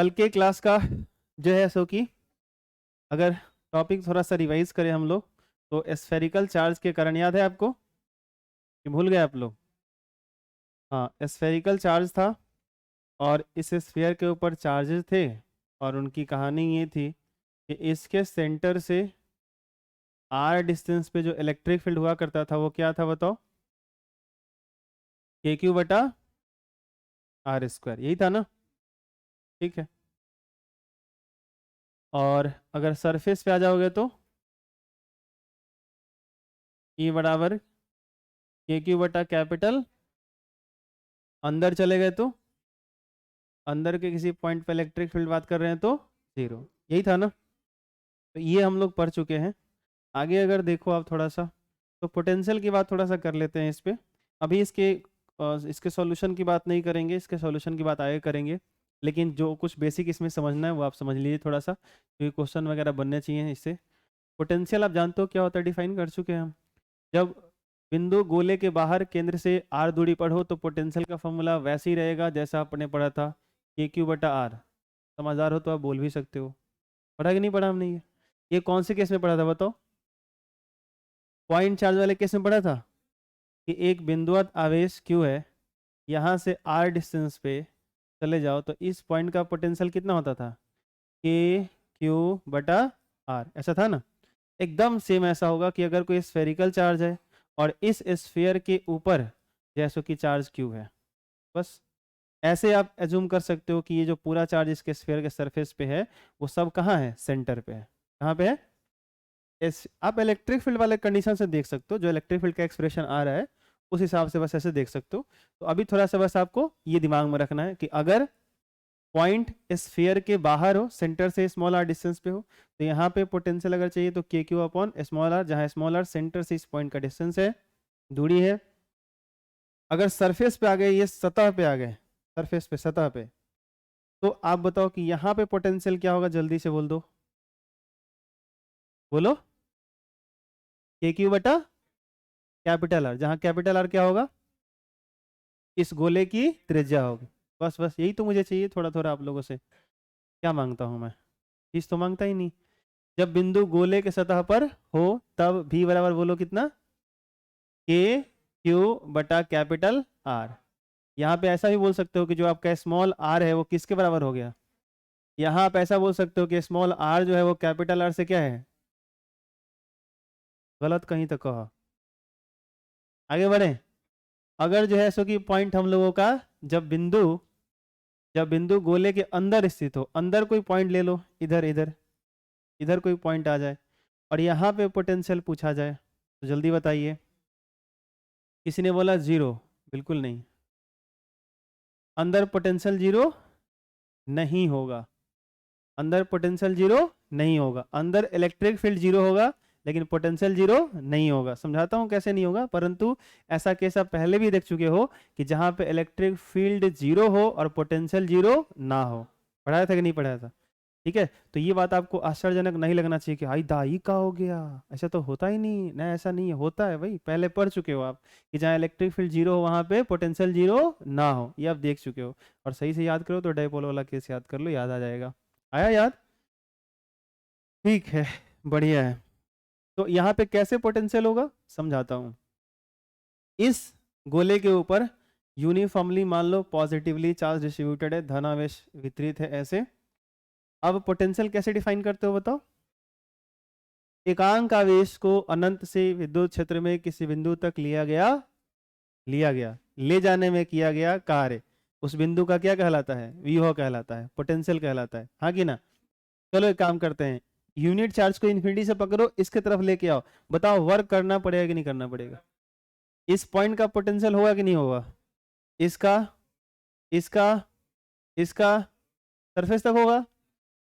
कल के क्लास का जो है सो कि अगर टॉपिक थोड़ा सा रिवाइज करें हम लोग तो स्फेरिकल चार्ज के कारण याद है आपको कि भूल गए आप लोग? हाँ, स्फेरिकल चार्ज था और इस स्फीयर के ऊपर चार्जेस थे और उनकी कहानी ये थी कि इसके सेंटर से आर डिस्टेंस पे जो इलेक्ट्रिक फील्ड हुआ करता था वो क्या था बताओ? के क्यू बटा आर स्क्वायर, यही था ना? ठीक है। और अगर सरफेस पे आ जाओगे तो ई बराबर के क्यू बटा कैपिटल, अंदर चले गए तो अंदर के किसी पॉइंट पे इलेक्ट्रिक फील्ड बात कर रहे हैं तो जीरो, यही था ना? तो ये हम लोग पढ़ चुके हैं। आगे अगर देखो आप थोड़ा सा तो पोटेंशियल की बात थोड़ा सा कर लेते हैं इस पे। अभी इसके सॉल्यूशन की बात नहीं करेंगे, इसके सॉल्यूशन की बात आगे करेंगे, लेकिन जो कुछ बेसिक इसमें समझना है वो आप समझ लीजिए थोड़ा सा, क्योंकि क्वेश्चन वगैरह बनने चाहिए इससे। पोटेंशियल आप जानते हो क्या होता है, डिफाइन कर चुके हैं हम। जब बिंदु गोले के बाहर केंद्र से आर दूरी पर हो तो पोटेंशियल का फॉर्मूला वैसे ही रहेगा जैसा आपने पढ़ा था, के क्यू बटा आर। समझदार हो तो आप बोल भी सकते हो। पढ़ा कि नहीं पढ़ा हमने ये कौन से केस में पढ़ा था बताओ? पॉइंट चार्ज वाले केस में पढ़ा था कि एक बिंदुवत आवेश क्यू है, यहाँ से आर डिस्टेंस पे चले जाओ तो इस पॉइंट का पोटेंशियल कितना होता था? के क्यू बटा आर, ऐसा था ना? एकदम सेम ऐसा होगा कि अगर कोई स्फेरिकल चार्ज है और इस स्फीयर के ऊपर जैसो कि चार्ज क्यू है, बस ऐसे आप एज्यूम कर सकते हो कि ये जो पूरा चार्ज इसके स्फीयर के सरफेस पे है वो सब कहाँ है? सेंटर पे है। कहाँ पे है? आप इलेक्ट्रिक फील्ड वाले कंडीशन से देख सकते हो, जो इलेक्ट्रिक फील्ड का एक्सप्रेशन आ रहा है उस हिसाब से बस ऐसे देख सकते हो। तो अभी थोड़ा सा बस आपको ये दिमाग में रखना है कि अगर पॉइंट स्फीयर के बाहर हो, सेंटर से स्मॉल आर डिस्टेंस पे हो, तो यहाँ पे पोटेंशियल अगर चाहिए तो के क्यू अपॉन स्मॉल आर, जहाँ स्मॉल आर सेंटर से इस पॉइंट का डिस्टेंस है, दूरी है। अगर सरफेस पे आ गए, ये सतह पे आ गए, सरफेस पे सतह पे, तो आप बताओ कि यहाँ पे पोटेंशियल क्या होगा? जल्दी से बोल दो, बोलो। के क्यू बटा कैपिटल आर, जहाँ कैपिटल आर क्या होगा? इस गोले की त्रिज्या होगी। बस बस यही तो मुझे चाहिए थोड़ा थोड़ा आप लोगों से। क्या मांगता हूँ मैं? चीज तो मांगता ही नहीं। जब बिंदु गोले के सतह पर हो तब भी बराबर बोलो कितना? के क्यू बटा कैपिटल आर। यहाँ पे ऐसा भी बोल सकते हो कि जो आपका स्मॉल आर है वो किसके बराबर हो गया? यहाँ आप ऐसा बोल सकते हो कि स्मॉल आर जो है वो कैपिटल आर से क्या है? गलत कहीं तक कहो, आगे बढ़े। अगर जो है सो कि पॉइंट हम लोगों का, जब बिंदु गोले के अंदर स्थित हो, अंदर कोई पॉइंट ले लो, इधर इधर इधर कोई पॉइंट आ जाए और यहाँ पे पोटेंशियल पूछा जाए तो जल्दी बताइए। किसी ने बोला जीरो, बिल्कुल नहीं। अंदर पोटेंशियल जीरो नहीं होगा, अंदर पोटेंशियल जीरो नहीं होगा, अंदर इलेक्ट्रिक फील्ड जीरो होगा लेकिन पोटेंशियल जीरो नहीं होगा। समझाता हूँ कैसे नहीं होगा, परंतु ऐसा केस आप पहले भी देख चुके हो कि जहां पे इलेक्ट्रिक फील्ड जीरो हो और पोटेंशियल जीरो ना हो। पढ़ाया था कि नहीं पढ़ाया था? ठीक है, तो ये बात आपको आश्चर्यजनक नहीं लगना चाहिए कि आई दाई का हो गया, ऐसा तो होता ही नहीं ना। ऐसा नहीं होता है भाई, पहले पढ़ चुके हो आप कि जहाँ इलेक्ट्रिक फील्ड जीरो हो वहां पे पोटेंशियल जीरो ना हो, ये आप देख चुके हो। और सही से याद करो तो डाइपोल वाला केस याद कर लो, याद आ जाएगा। आया याद? ठीक है, बढ़िया है। तो यहाँ पे कैसे पोटेंशियल होगा समझाता हूँ। इस गोले के ऊपर यूनिफॉर्मली मान लो पॉजिटिवली चार्ज डिस्ट्रीब्यूटेड है, धनावेश वितरित है ऐसे। अब पोटेंशियल कैसे डिफाइन करते हो बताओ? एकांक आवेश को अनंत से विद्युत क्षेत्र में किसी बिंदु तक लिया गया ले जाने में किया गया कार्य, उस बिंदु का क्या कहलाता है? विभव कहलाता है, पोटेंशियल कहलाता है, हाँ कि ना? चलो एक काम करते हैं, यूनिट चार्ज को इन्फिनिटी से पकड़ो, इसके तरफ लेके आओ, बताओ वर्क करना पड़ेगा कि नहीं करना पड़ेगा? इस पॉइंट का पोटेंशियल होगा कि नहीं होगा? इसका, इसका, इसका, सरफेस तक होगा।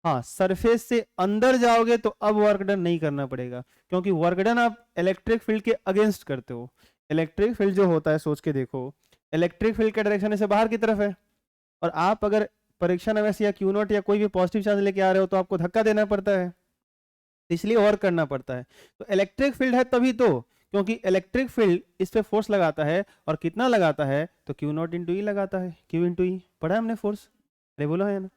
हाँ, सरफेस से अंदर जाओगे तो अब वर्क डन नहीं करना पड़ेगा, क्योंकि वर्क डन आप इलेक्ट्रिक फील्ड के अगेंस्ट करते हो। इलेक्ट्रिक फील्ड जो होता है, सोच के देखो, इलेक्ट्रिक फील्ड का डायरेक्शन ऐसे बाहर की तरफ है, और आप अगर परीक्षा नवैस या क्यू नॉट या कोई भी पॉजिटिव चार्ज लेके आ रहे हो तो आपको धक्का देना पड़ता है, इसलिए वर्क करना पड़ता है। तो इलेक्ट्रिक फील्ड है तभी तो, क्योंकि इलेक्ट्रिक फील्ड इस पे फोर्स लगाता है, और कितना लगाता है? तो क्यू नॉट इंटू ई लगाता है, क्यू इंटू ई। पढ़ा है हमने फोर्स? अरे बोलो है ना?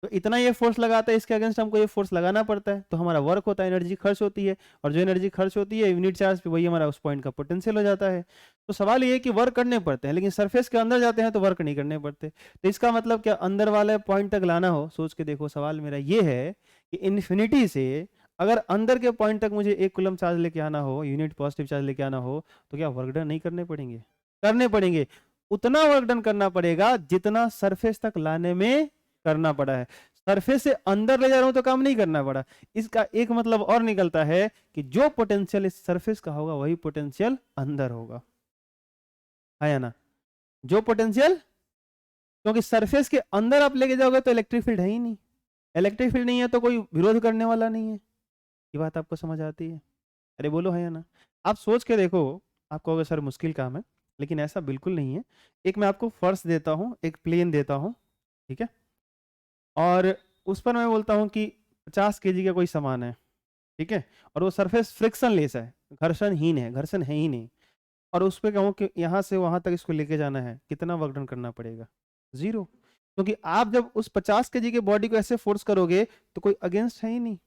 तो इतना ये फोर्स लगाता है, इसके अगेंस्ट हमको ये फोर्स लगाना पड़ता है, तो हमारा वर्क होता है, एनर्जी खर्च होती है, और जो एनर्जी खर्च होती है यूनिट चार्ज पे वही हमारा उस पॉइंट का पोटेंशियल हो जाता है। तो सवाल ये है कि वर्क करने पड़ते हैं, लेकिन सरफेस के अंदर जाते हैं तो वर्क नहीं करने पड़ते। तो इसका मतलब क्या, अंदर वाले पॉइंट तक लाना हो, सोच के देखो, सवाल मेरा ये है कि इन्फिनिटी से अगर अंदर के पॉइंट तक मुझे 1 कूलम चार्ज लेके आना हो, यूनिट पॉजिटिव चार्ज लेके आना हो, तो क्या वर्क डन नहीं करने पड़ेंगे? करने पड़ेंगे। उतना वर्क डन करना पड़ेगा जितना सरफेस तक लाने में करना पड़ा है। सरफेस से अंदर ले जा रहा हूं तो काम नहीं करना पड़ा। इसका एक मतलब और निकलता है कि जो पोटेंशियल इस सरफेस का होगा वही पोटेंशियल अंदर होगा, है या ना? जो पोटेंशियल, क्योंकि सरफेस के अंदर आप लेके जाओगे तो इलेक्ट्रिक फील्ड है ही नहीं, इलेक्ट्रिक फील्ड नहीं है तो कोई विरोध करने वाला नहीं है। ये बात आपको समझ आती है? अरे बोलो, है या ना? आप सोच के देखो, आप कहोगे सर मुश्किल काम है, लेकिन ऐसा बिल्कुल नहीं है। एक मैं आपको फर्श देता हूं, एक प्लेन देता हूं, ठीक है, और उस पर मैं बोलता हूं कि 50 केजी का कोई सामान है, ठीक है, और वो सरफेस फ्रिक्शनलेस है, घर्षणहीन है, घर्षण है ही नहीं, और उस पर कहूँ कि यहाँ से वहां तक इसको लेके जाना है, कितना वर्क डन करना पड़ेगा? 0। क्योंकि आप जब उस 50 केजी के बॉडी को ऐसे फोर्स करोगे तो कोई अगेंस्ट है ही नहीं।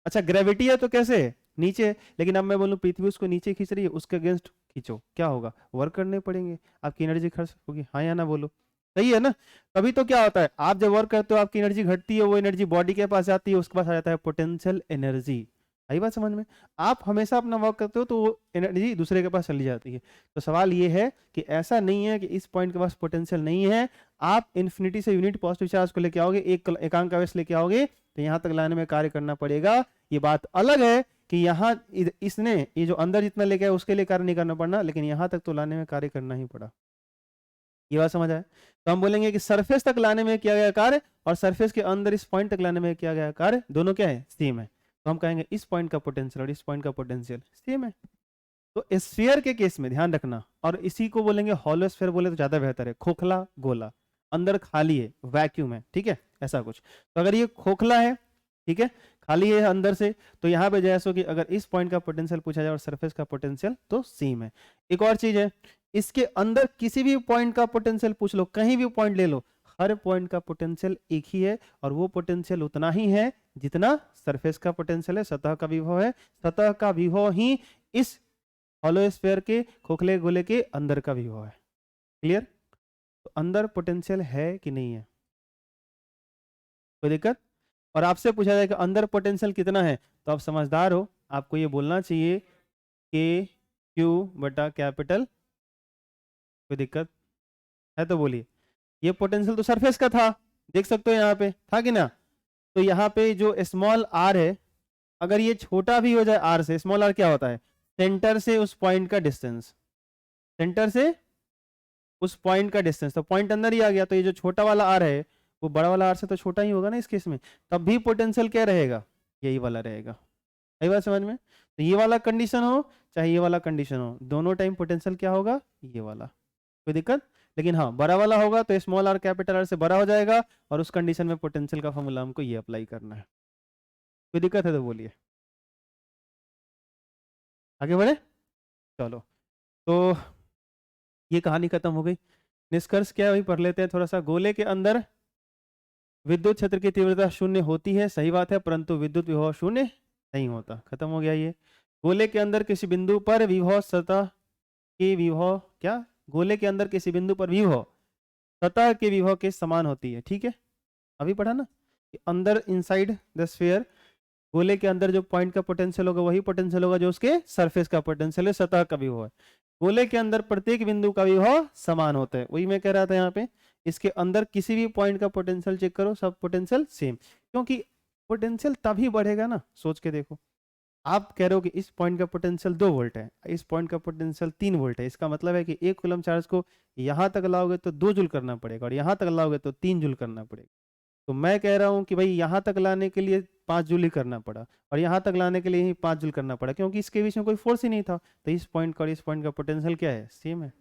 अच्छा ग्रेविटी है तो कैसे है? नीचे। लेकिन अब मैं बोलूं पृथ्वी उसको नीचे खींच रही है, उसके अगेंस्ट खींचो, क्या होगा? वर्क करने पड़ेंगे, आपकी एनर्जी खर्च होगी, हाँ या ना बोलो? सही है ना? तभी तो क्या होता है, आप जब वर्क करते हो आपकी एनर्जी घटती है, वो एनर्जी बॉडी के पास जाती है, उसके पास आ जाता है पोटेंशियल एनर्जी। आई बात समझ में? आप हमेशा अपना वर्क करते हो तो वो एनर्जी दूसरे के पास चली जाती है। तो सवाल ये है कि ऐसा नहीं है कि इस पॉइंट के पास पोटेंशियल नहीं है, आप इन्फिनिटी से यूनिट पॉजिटिव चार्ज को लेके आओगे, एकांक आवेश लेके आओगे, तो यहाँ तक लाने में कार्य करना पड़ेगा। ये बात अलग है कि यहाँ इसने ये जो अंदर जितना लेके आया उसके लिए कार्य नहीं करना पड़ना, लेकिन यहाँ तक तो लाने में कार्य करना ही पड़ा। ये बात समझ आए? तो हम बोलेंगे कि सरफेस तक लाने में किया गया कार्य और सरफेस के अंदर इस पॉइंट तक लाने में किया गया कार्य दोनों क्या है? सेम है। तो हम कहेंगे इस पॉइंट का पोटेंशियल और इस पॉइंट का पोटेंशियल सेम है। तो स्फीयर के केस में ध्यान रखना, और इसी को बोलेंगे हॉलो स्फीयर, बोले तो ज्यादा बेहतर है, खोखला गोला, अंदर खाली है, वैक्यूम है, ठीक है, ऐसा कुछ। तो अगर ये खोखला है, ठीक है, खाली है अंदर से, तो यहाँ पे जैसो कि अगर इस पॉइंट का पोटेंशियल पूछा जाए और सरफेस का पोटेंशियल, तो सेम है। एक और चीज है, इसके अंदर किसी भी पॉइंट का पोटेंशियल पूछ लो, कहीं भी पॉइंट ले लो, हर पॉइंट का पोटेंशियल एक ही है, और वो पोटेंशियल उतना ही है जितना सरफेस का पोटेंशियल है, सतह का विभव है। सतह का विभव ही इस हॉलो स्फीयर के खोखले गोले के अंदर का विभव है। क्लियर? तो अंदर पोटेंशियल है कि नहीं है? कोई दिक्कत? और आपसे पूछा जाए कि अंदर पोटेंशियल कितना है, तो आप समझदार हो, आपको ये बोलना चाहिए के क्यू बटा कैपिटल। कोई दिक्कत है तो बोलिए। ये पोटेंशियल तो सरफेस का था, देख सकते हो यहाँ पे था कि ना? तो यहाँ पे जो स्मॉल आर है, अगर ये छोटा भी हो जाए आर से, स्मॉल आर क्या होता है? सेंटर से उस पॉइंट का डिस्टेंस, सेंटर से उस पॉइंट का डिस्टेंस, तो पॉइंट अंदर ही आ गया, तो ये जो छोटा वाला आर है वो बड़ा वाला आर से तो छोटा ही होगा ना इस केस में, तब भी पोटेंशियल क्या रहेगा? यही वाला रहेगा। यही बात समझ में? तो ये वाला कंडीशन हो चाहे ये वाला कंडीशन हो, दोनों टाइम पोटेंशियल क्या होगा? ये वाला। कोई दिक्कत? लेकिन हाँ, बड़ा वाला होगा तो स्मॉल आर कैपिटल आर से बड़ा हो जाएगा, और उस कंडीशन में पोटेंशियल का फॉर्मूला हमको ये अप्लाई करना है। कोई दिक्कत है तो बोलिए, आगे बढ़े। चलो, तो ये कहानी खत्म हो गई। निष्कर्ष क्या है वही पढ़ लेते हैं थोड़ा सा। गोले के अंदर विद्युत क्षेत्र की तीव्रता शून्य होती है, सही बात है, परंतु विद्युत विभव शून्य नहीं होता। खत्म हो गया ये। गोले के अंदर किसी बिंदु पर विभव सतह के विभव, क्या? गोले के अंदर किसी बिंदु पर विभव सतह के विभव के समान होती है, ठीक है, अभी पढ़ा ना कि अंदर इनसाइड द स्फीयर, गोले के अंदर जो पॉइंट का पोटेंशियल होगा वही पोटेंशियल होगा जो उसके सरफेस का पोटेंशियल है, सतह का विभव है। गोले के अंदर प्रत्येक बिंदु का विभव समान होता है, वही मैं कह रहा था यहाँ पे। इसके अंदर किसी भी पॉइंट का पोटेंशियल चेक करो, सब पोटेंशियल सेम, क्योंकि पोटेंशियल तभी बढ़ेगा ना, सोच के देखो। आप कह रहे हो कि इस पॉइंट का पोटेंशियल 2 वोल्ट है, इस पॉइंट का पोटेंशियल 3 वोल्ट है, इसका मतलब है कि 1 कूलम चार्ज को यहाँ तक लाओगे तो 2 जूल करना पड़ेगा, और यहाँ तक लाओगे तो 3 जूल करना पड़ेगा। तो मैं कह रहा हूँ कि भाई यहाँ तक लाने के लिए 5 जूल ही करना पड़ा, और यहाँ तक लाने के लिए ही 5 जूल करना पड़ा, क्योंकि इसके बीच में कोई फोर्स ही नहीं था। तो इस पॉइंट का और इस पॉइंट का पोटेंशियल क्या है? सेम है।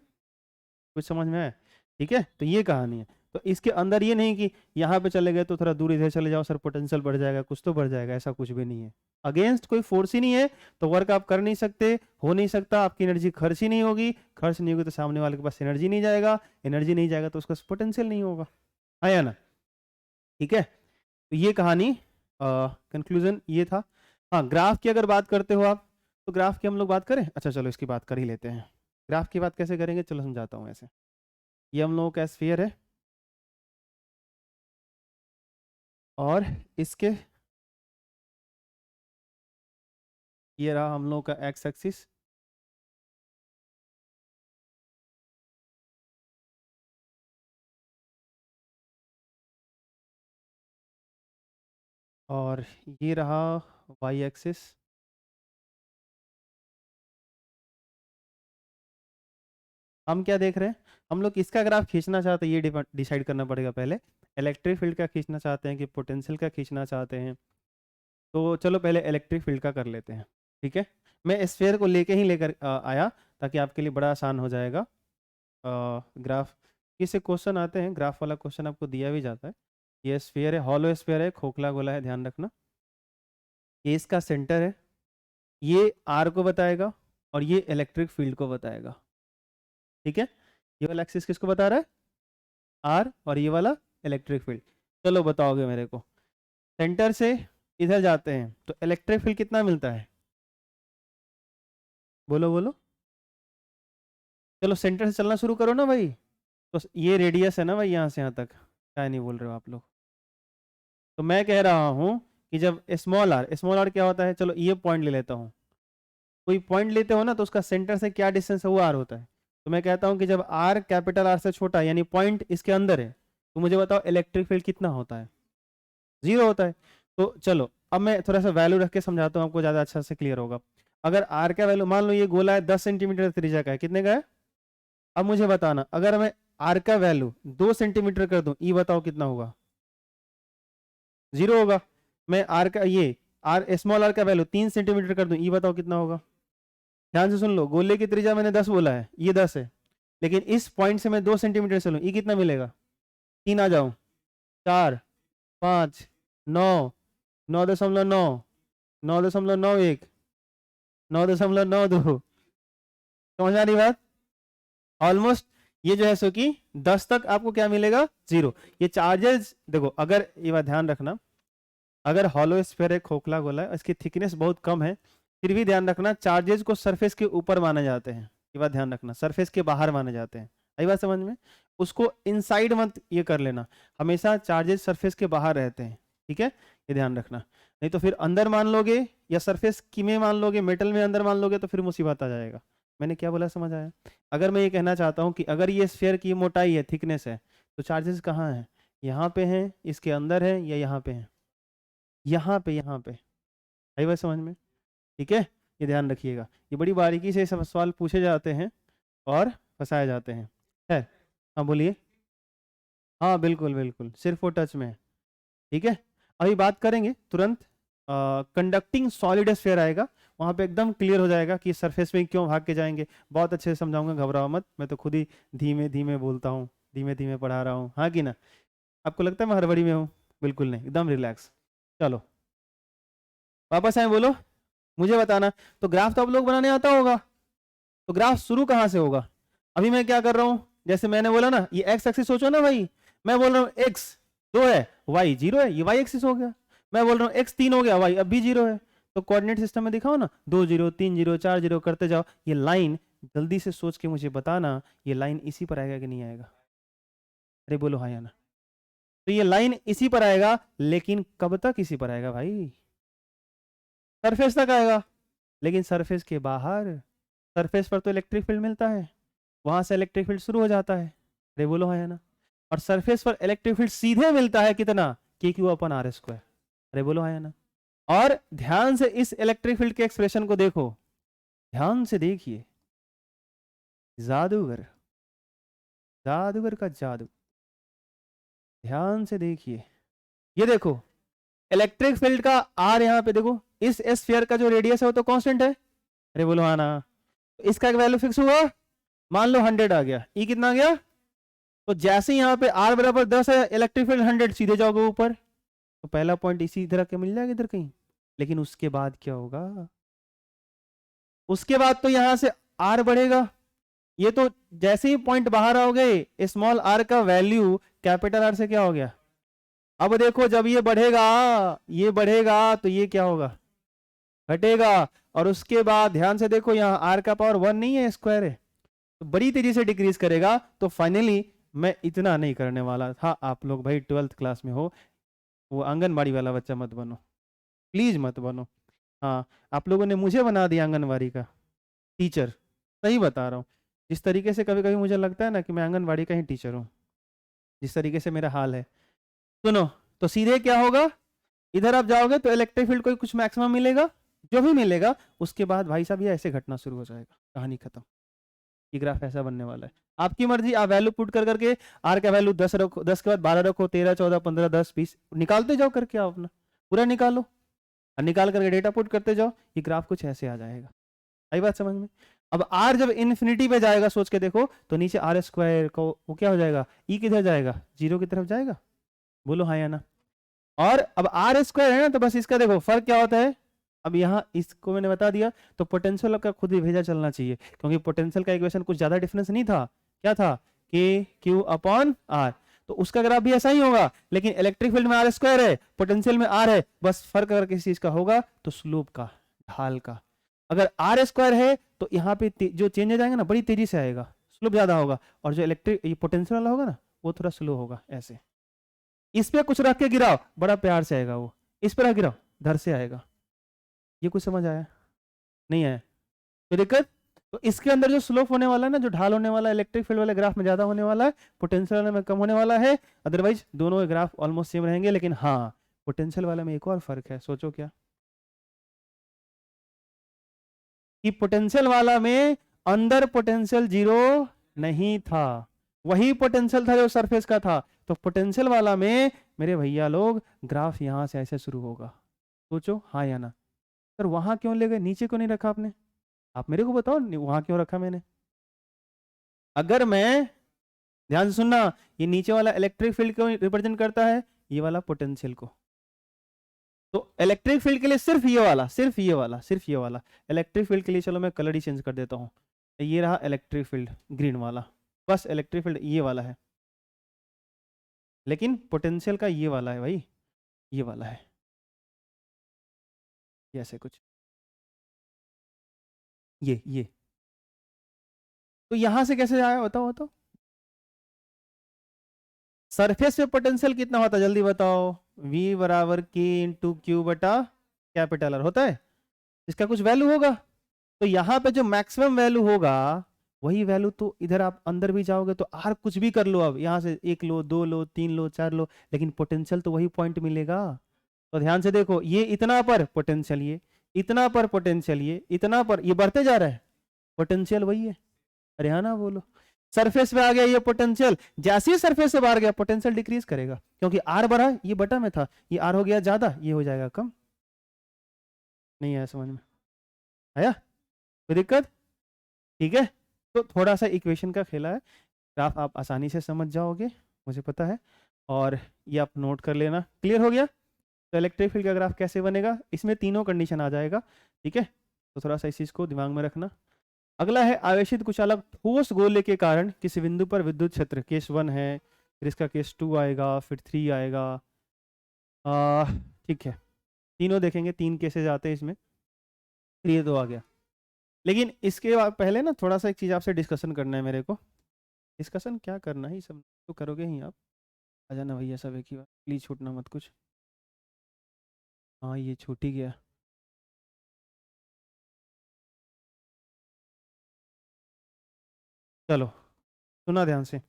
कुछ समझ में आया? ठीक है, तो ये कहानी है। तो इसके अंदर ये नहीं कि यहाँ पे चले गए तो थोड़ा दूर इधर चले जाओ सर पोटेंशियल बढ़ जाएगा, कुछ तो बढ़ जाएगा, ऐसा कुछ भी नहीं है। अगेंस्ट कोई फोर्स ही नहीं है तो वर्क आप कर नहीं सकते, हो नहीं सकता, आपकी एनर्जी खर्च ही नहीं होगी, खर्च नहीं होगी तो सामने वाले के पास एनर्जी नहीं जाएगा, एनर्जी नहीं जाएगा तो उसका पोटेंशियल नहीं होगा, है या ना? ठीक है, तो ये कहानी कंक्लूजन ये था। हाँ, ग्राफ की अगर बात करते हो आप, तो ग्राफ की हम लोग बात करें। अच्छा चलो इसकी बात कर ही लेते हैं। ग्राफ की बात कैसे करेंगे, चलो समझाता हूँ। ऐसे ये हम लोगों का स्फीयर है और इसके ये रहा हम लोगों का एक्स एक्सिस, और ये रहा वाई एक्सिस। हम क्या देख रहे हैं, हम लोग किसका ग्राफ खींचना चाहते हैं ये डिसाइड करना पड़ेगा पहले। इलेक्ट्रिक फील्ड का खींचना चाहते हैं कि पोटेंशियल का खींचना चाहते हैं। तो चलो पहले इलेक्ट्रिक फील्ड का कर लेते हैं, ठीक है। मैं स्फीयर को लेके ही लेकर आया ताकि आपके लिए बड़ा आसान हो जाएगा। ग्राफ किससे क्वेश्चन आते हैं, ग्राफ वाला क्वेश्चन आपको दिया भी जाता है। ये स्फीयर है, हॉलो स्फीयर है, खोखला गोला है, ध्यान रखना। ये इसका सेंटर है, ये आर को बताएगा और ये इलेक्ट्रिक फील्ड को बताएगा, ठीक है। ये वाला एक्सिस किसको बता रहा है, आर, और ये वाला इलेक्ट्रिक फील्ड। चलो बताओगे मेरे को, सेंटर से इधर जाते हैं तो इलेक्ट्रिक फील्ड कितना मिलता है, बोलो बोलो। चलो सेंटर से चलना शुरू करो ना भाई। तो ये रेडियस है ना भाई, यहाँ से यहाँ तक, क्या नहीं बोल रहे हो आप लोग। तो मैं कह रहा हूँ कि जब स्मॉल आर क्या होता है, चलो ये पॉइंट ले लेता हूँ। कोई पॉइंट लेते हो ना तो उसका सेंटर से क्या डिस्टेंस है वो आर होता है। तो मैं कहता हूँ कि जब आर कैपिटल आर से छोटा है, यानी पॉइंट इसके अंदर है, तो मुझे बताओ इलेक्ट्रिक फील्ड कितना होता है, 0 होता है। तो चलो अब मैं थोड़ा सा वैल्यू रख के समझाता हूँ, आपको ज़्यादा अच्छा से क्लियर होगा। अगर आर का वैल्यू, मान लो ये गोला है 10 सेंटीमीटर त्रिज्या का है, कितने का है। अब मुझे बताना, अगर मैं आर का वैल्यू 2 सेंटीमीटर कर दूं, ई बताओ कितना होगा, 0 होगा। मैं आर का ये आर स्मॉल आर का वैल्यू 3 सेंटीमीटर कर दूं, ई बताओ कितना होगा। ध्यान से सुन लो, गोले की त्रिज्या मैंने 10 बोला है, ये 10 है, लेकिन इस पॉइंट से मैं 2 सेंटीमीटर चलूं, ई कितना मिलेगा, 3 आ जाऊं, 4, 5, 9, 9.9, 9.91, 9.92। समझ आ रही बात, ऑलमोस्ट। ये जो है सो कि 10 तक आपको क्या मिलेगा, 0। ये चार्जेस देखो, अगर ये बात ध्यान रखना, अगर हॉलो स्फीयर है, खोखला गोला है, इसकी थिकनेस बहुत कम है, फिर भी ध्यान रखना चार्जेस को सरफेस के ऊपर माने जाते हैं। ये बात ध्यान रखना, सरफेस के बाहर माने जाते हैं। आई बात समझ में, उसको इनसाइड मत ये कर लेना, हमेशा चार्जेस सरफेस के बाहर रहते हैं, ठीक है। ये ध्यान रखना, नहीं तो फिर अंदर मान लोगे या सरफेस की में मान लोगे, मेटल में अंदर मान लोगे, तो फिर मुसीबत आ जाएगा। मैंने क्या बोला, समझ आया। अगर मैं ये कहना चाहता हूँ कि अगर ये स्फीयर की मोटाई है, थिकनेस है, तो चार्जेस कहाँ हैं, यहाँ पे हैं, इसके अंदर है, या यहाँ पे हैं, यहाँ पे, यहाँ पे। आई बात समझ में, ठीक है। ये ध्यान रखिएगा, ये बड़ी बारीकी से सब सवाल पूछे जाते हैं और फंसाए जाते हैं, है। हाँ बोलिए। हाँ बिल्कुल बिल्कुल, सिर्फ वो टच में है, ठीक है। अभी बात करेंगे तुरंत, कंडक्टिंग सॉलिड स्फीयर आएगा, वहाँ पे एकदम क्लियर हो जाएगा कि सरफेस में क्यों भाग के जाएंगे। बहुत अच्छे से समझाऊंगा, घबराओ मत, मैं तो खुद ही धीमे धीमे बोलता हूँ, धीमे धीमे पढ़ा रहा हूँ, हाँ कि ना। आपको लगता है मैं हड़बड़ी में हूँ, बिल्कुल नहीं, एकदम रिलैक्स। चलो वापस आए, बोलो मुझे बताना। तो ग्राफ तो आप लोग बनाने आता होगा, तो ग्राफ शुरू कहाँ से होगा। अभी मैं क्या कर रहा हूँ, जैसे मैंने बोला ना, ये एक्स एक्सिस सोचो ना भाई, मैं बोल रहा हूँ एक्स 2 है, वाई 0 है, ये वाई एक्सिस हो गया। मैं बोल रहा हूँ एक्स 3 हो गया, वाई अब भी 0 है। तो कोऑर्डिनेट सिस्टम में दिखाओ ना, 2 0 3 0 4 0 करते जाओ। ये लाइन जल्दी से सोच के मुझे बताना, ये लाइन इसी पर आएगा कि नहीं आएगा, अरे बोलो हाँ या ना। तो ये लाइन इसी पर आएगा, लेकिन कब तक इसी पर आएगा भाई, सरफेस तक आएगा। लेकिन सरफेस के बाहर, सरफेस पर तो इलेक्ट्रिक फील्ड मिलता है, वहां से इलेक्ट्रिक फील्ड शुरू हो जाता है, अरे बोलो हाँ या ना। और सरफेस पर इलेक्ट्रिक फील्ड सीधे मिलता है कितना, के क्यू अपन आर स्क्वायर, अरे बोलो हाँ या ना। और ध्यान से इस इलेक्ट्रिक फील्ड के एक्सप्रेशन को देखो, ध्यान से देखिए, जादूगर, जादूगर का जादू, ध्यान से देखिए। ये देखो इलेक्ट्रिक फील्ड का आर, यहाँ पे देखो, इस स्फीयर का जो रेडियस है वो तो कांस्टेंट है, अरे बोलो हाँ ना। इसका एक वैल्यू फिक्स हुआ, मान लो 100 आ गया, ई कितना आ गया। तो जैसे यहाँ पे आर बराबर 10 है, इलेक्ट्रिक फील्ड 100, सीधे जाओगे ऊपर, तो पहला पॉइंट इसी तरह के मिल जाएगा इधर कहीं। लेकिन उसके बाद क्या होगा, उसके बाद तो यहां से आर बढ़ेगा। ये तो जैसे ही पॉइंट बाहर आओगे, स्मॉल आर का वैल्यू कैपिटल आर से क्या हो गया, अब देखो जब ये बढ़ेगा तो ये क्या होगा, घटेगा। और उसके बाद ध्यान से देखो यहाँ आर का पावर 1 नहीं है, स्क्वायर है, तो बड़ी तेजी से डिक्रीज करेगा। तो फाइनली मैं इतना नहीं करने वाला था। आप लोग भाई 12th क्लास में हो, वो आंगनबाड़ी वाला बच्चा मत बनो, प्लीज मत बनो। हाँ, आप लोगों ने मुझे बना दिया आंगनबाड़ी का टीचर, सही बता रहा हूँ। जिस तरीके से कभी कभी मुझे लगता है ना कि मैं आंगनबाड़ी का ही टीचर हूँ, जिस तरीके से मेरा हाल है। सुनो, तो सीधे क्या होगा, इधर आप जाओगे तो इलेक्ट्रिक फील्ड को कुछ मैक्सिमम मिलेगा, जो भी मिलेगा उसके बाद भाई साहब ये ऐसे घटना शुरू हो जाएगा, कहानी खत्म। ये ग्राफ ऐसा बनने वाला है, आपकी मर्जी, आप वैल्यू पुट कर करके आर का वैल्यू 10 रखो, 10 के बाद 12 रखो, 13 14 15 10 20 निकालते जाओ करके, आप अपना पूरा निकालो और निकाल करके डेटा पुट करते जाओ, ये ग्राफ कुछ ऐसे आ जाएगा। आई बात समझ में। अब आर जब इन्फिनिटी पे जाएगा, सोच के देखो, तो नीचे आर स्क्वायर को वो क्या हो जाएगा, ई किधर जाएगा, जीरो की तरफ जाएगा, बोलो हाँ या ना। और अब आर स्क्वायर है ना, तो बस इसका देखो फर्क क्या होता है। अब यहाँ इसको मैंने बता दिया, तो पोटेंशियल का खुद ही भेजा चलना चाहिए, क्योंकि पोटेंशियल का इक्वेशन कुछ ज्यादा डिफरेंस नहीं था। क्या था, के क्यू अपॉन आर, तो उसका ग्राफ भी ऐसा ही होगा। लेकिन इलेक्ट्रिक फील्ड में आर स्क्वायर है, पोटेंशियल में आर है, बस फर्क अगर किसी चीज का होगा तो स्लोप का, ढाल का। अगर आर स्क्वायर है तो यहाँ पे जो चेंज हो जाएगा ना, बड़ी तेजी से आएगा, स्लोप ज्यादा होगा। और जो इलेक्ट्रिक पोटेंशियल वाला होगा ना, वो थोड़ा स्लो होगा ऐसे। इस पे कुछ रख के गिराओ, बड़ा प्यार से आएगा वो, इस पर रख गिराओ, धर से आएगा। ये कुछ समझ आया, नहीं आया तो दिक्कत। तो इसके अंदर जो स्लोप होने वाला है ना, जो ढाल होने वाला है, इलेक्ट्रिक फील्ड वाले ग्राफ में ज्यादा होने वाला है, पोटेंशियल वाले में कम होने वाला है। अदरवाइज दोनों ग्राफ ऑलमोस्ट सेम रहेंगे, लेकिन हाँ, पोटेंशियल वाले में एक और फर्क है, सोचो क्या, कि पोटेंशियल वाला में अंदर पोटेंशियल जीरो नहीं था, वही पोटेंशियल था जो सरफेस का था। तो पोटेंशियल वाला में मेरे भैया लोग ग्राफ यहां से ऐसे शुरू होगा, सोचो हाँ या ना। सर वहां क्यों ले गए, नीचे क्यों नहीं रखा आपने, आप मेरे को बताओ वहां क्यों रखा मैंने। अगर मैं, ध्यान से सुनना, ये नीचे वाला इलेक्ट्रिक फील्ड को रिप्रेजेंट करता है, ये वाला पोटेंशियल को। तो इलेक्ट्रिक फील्ड के लिए सिर्फ ये वाला, सिर्फ ये वाला, सिर्फ ये वाला इलेक्ट्रिक फील्ड के लिए, चलो मैं कलर ही चेंज कर देता हूँ, ये रहा इलेक्ट्रिक फील्ड ग्रीन वाला, बस इलेक्ट्रिक फील्ड ये वाला है। लेकिन पोटेंशियल का ये वाला है भाई, ये वाला है, ये ऐसे कुछ, ये तो यहां से कैसे आया, बताओ बताओ। सरफेस पे पोटेंशियल कितना होता है जल्दी बताओ, V बराबर के इंटू क्यू बटा कैपिटल आर होता है, इसका कुछ वैल्यू होगा। तो यहाँ पे जो मैक्सिमम वैल्यू होगा, वही वैल्यू तो इधर आप अंदर भी जाओगे तो आर कुछ भी कर लो, अब यहाँ से 1 लो 2 लो 3 लो 4 लो, लेकिन पोटेंशियल तो वही पॉइंट मिलेगा। तो ध्यान से देखो, ये इतना पर पोटेंशियल, ये इतना पर पोटेंशियल, ये इतना पर, ये बढ़ते जा रहा है, पोटेंशियल वही है। अरे हाँ ना बोलो, सरफेस पे आ गया ये पोटेंशियल, जैसे ही सरफेस से बाहर गया पोटेंशियल डिक्रीज करेगा, क्योंकि आर बढ़ा, ये बटा में था, ये आर हो गया ज्यादा, ये हो जाएगा कम। नहीं आया समझ में, आया कोई दिक्कत, ठीक है। तो थोड़ा सा इक्वेशन का खेला है, ग्राफ आप आसानी से समझ जाओगे, मुझे पता है। और ये आप नोट कर लेना, क्लियर हो गया। तो इलेक्ट्रिक फील्ड का ग्राफ कैसे बनेगा, इसमें तीनों कंडीशन आ जाएगा, ठीक है। तो थोड़ा सा इस चीज को दिमाग में रखना। अगला है आवेशित कुछ अलग ठोस गोले के कारण किसी बिंदु पर विद्युत क्षेत्र, केस 1 है, फिर इसका केस 2 आएगा, फिर 3 आएगा, ठीक है। तीनों देखेंगे, 3 केसेस आते हैं इसमें, फिर ये 2 आ गया। लेकिन इसके पहले ना थोड़ा सा एक चीज़ आपसे डिस्कशन करना है मेरे को। डिस्कशन क्या करना है, ये सब तो करोगे ही आप, आ जाना भैया सब एक ही बार, प्लीज़ छूटना मत कुछ। हाँ ये छूट ही गया, चलो सुना ध्यान से।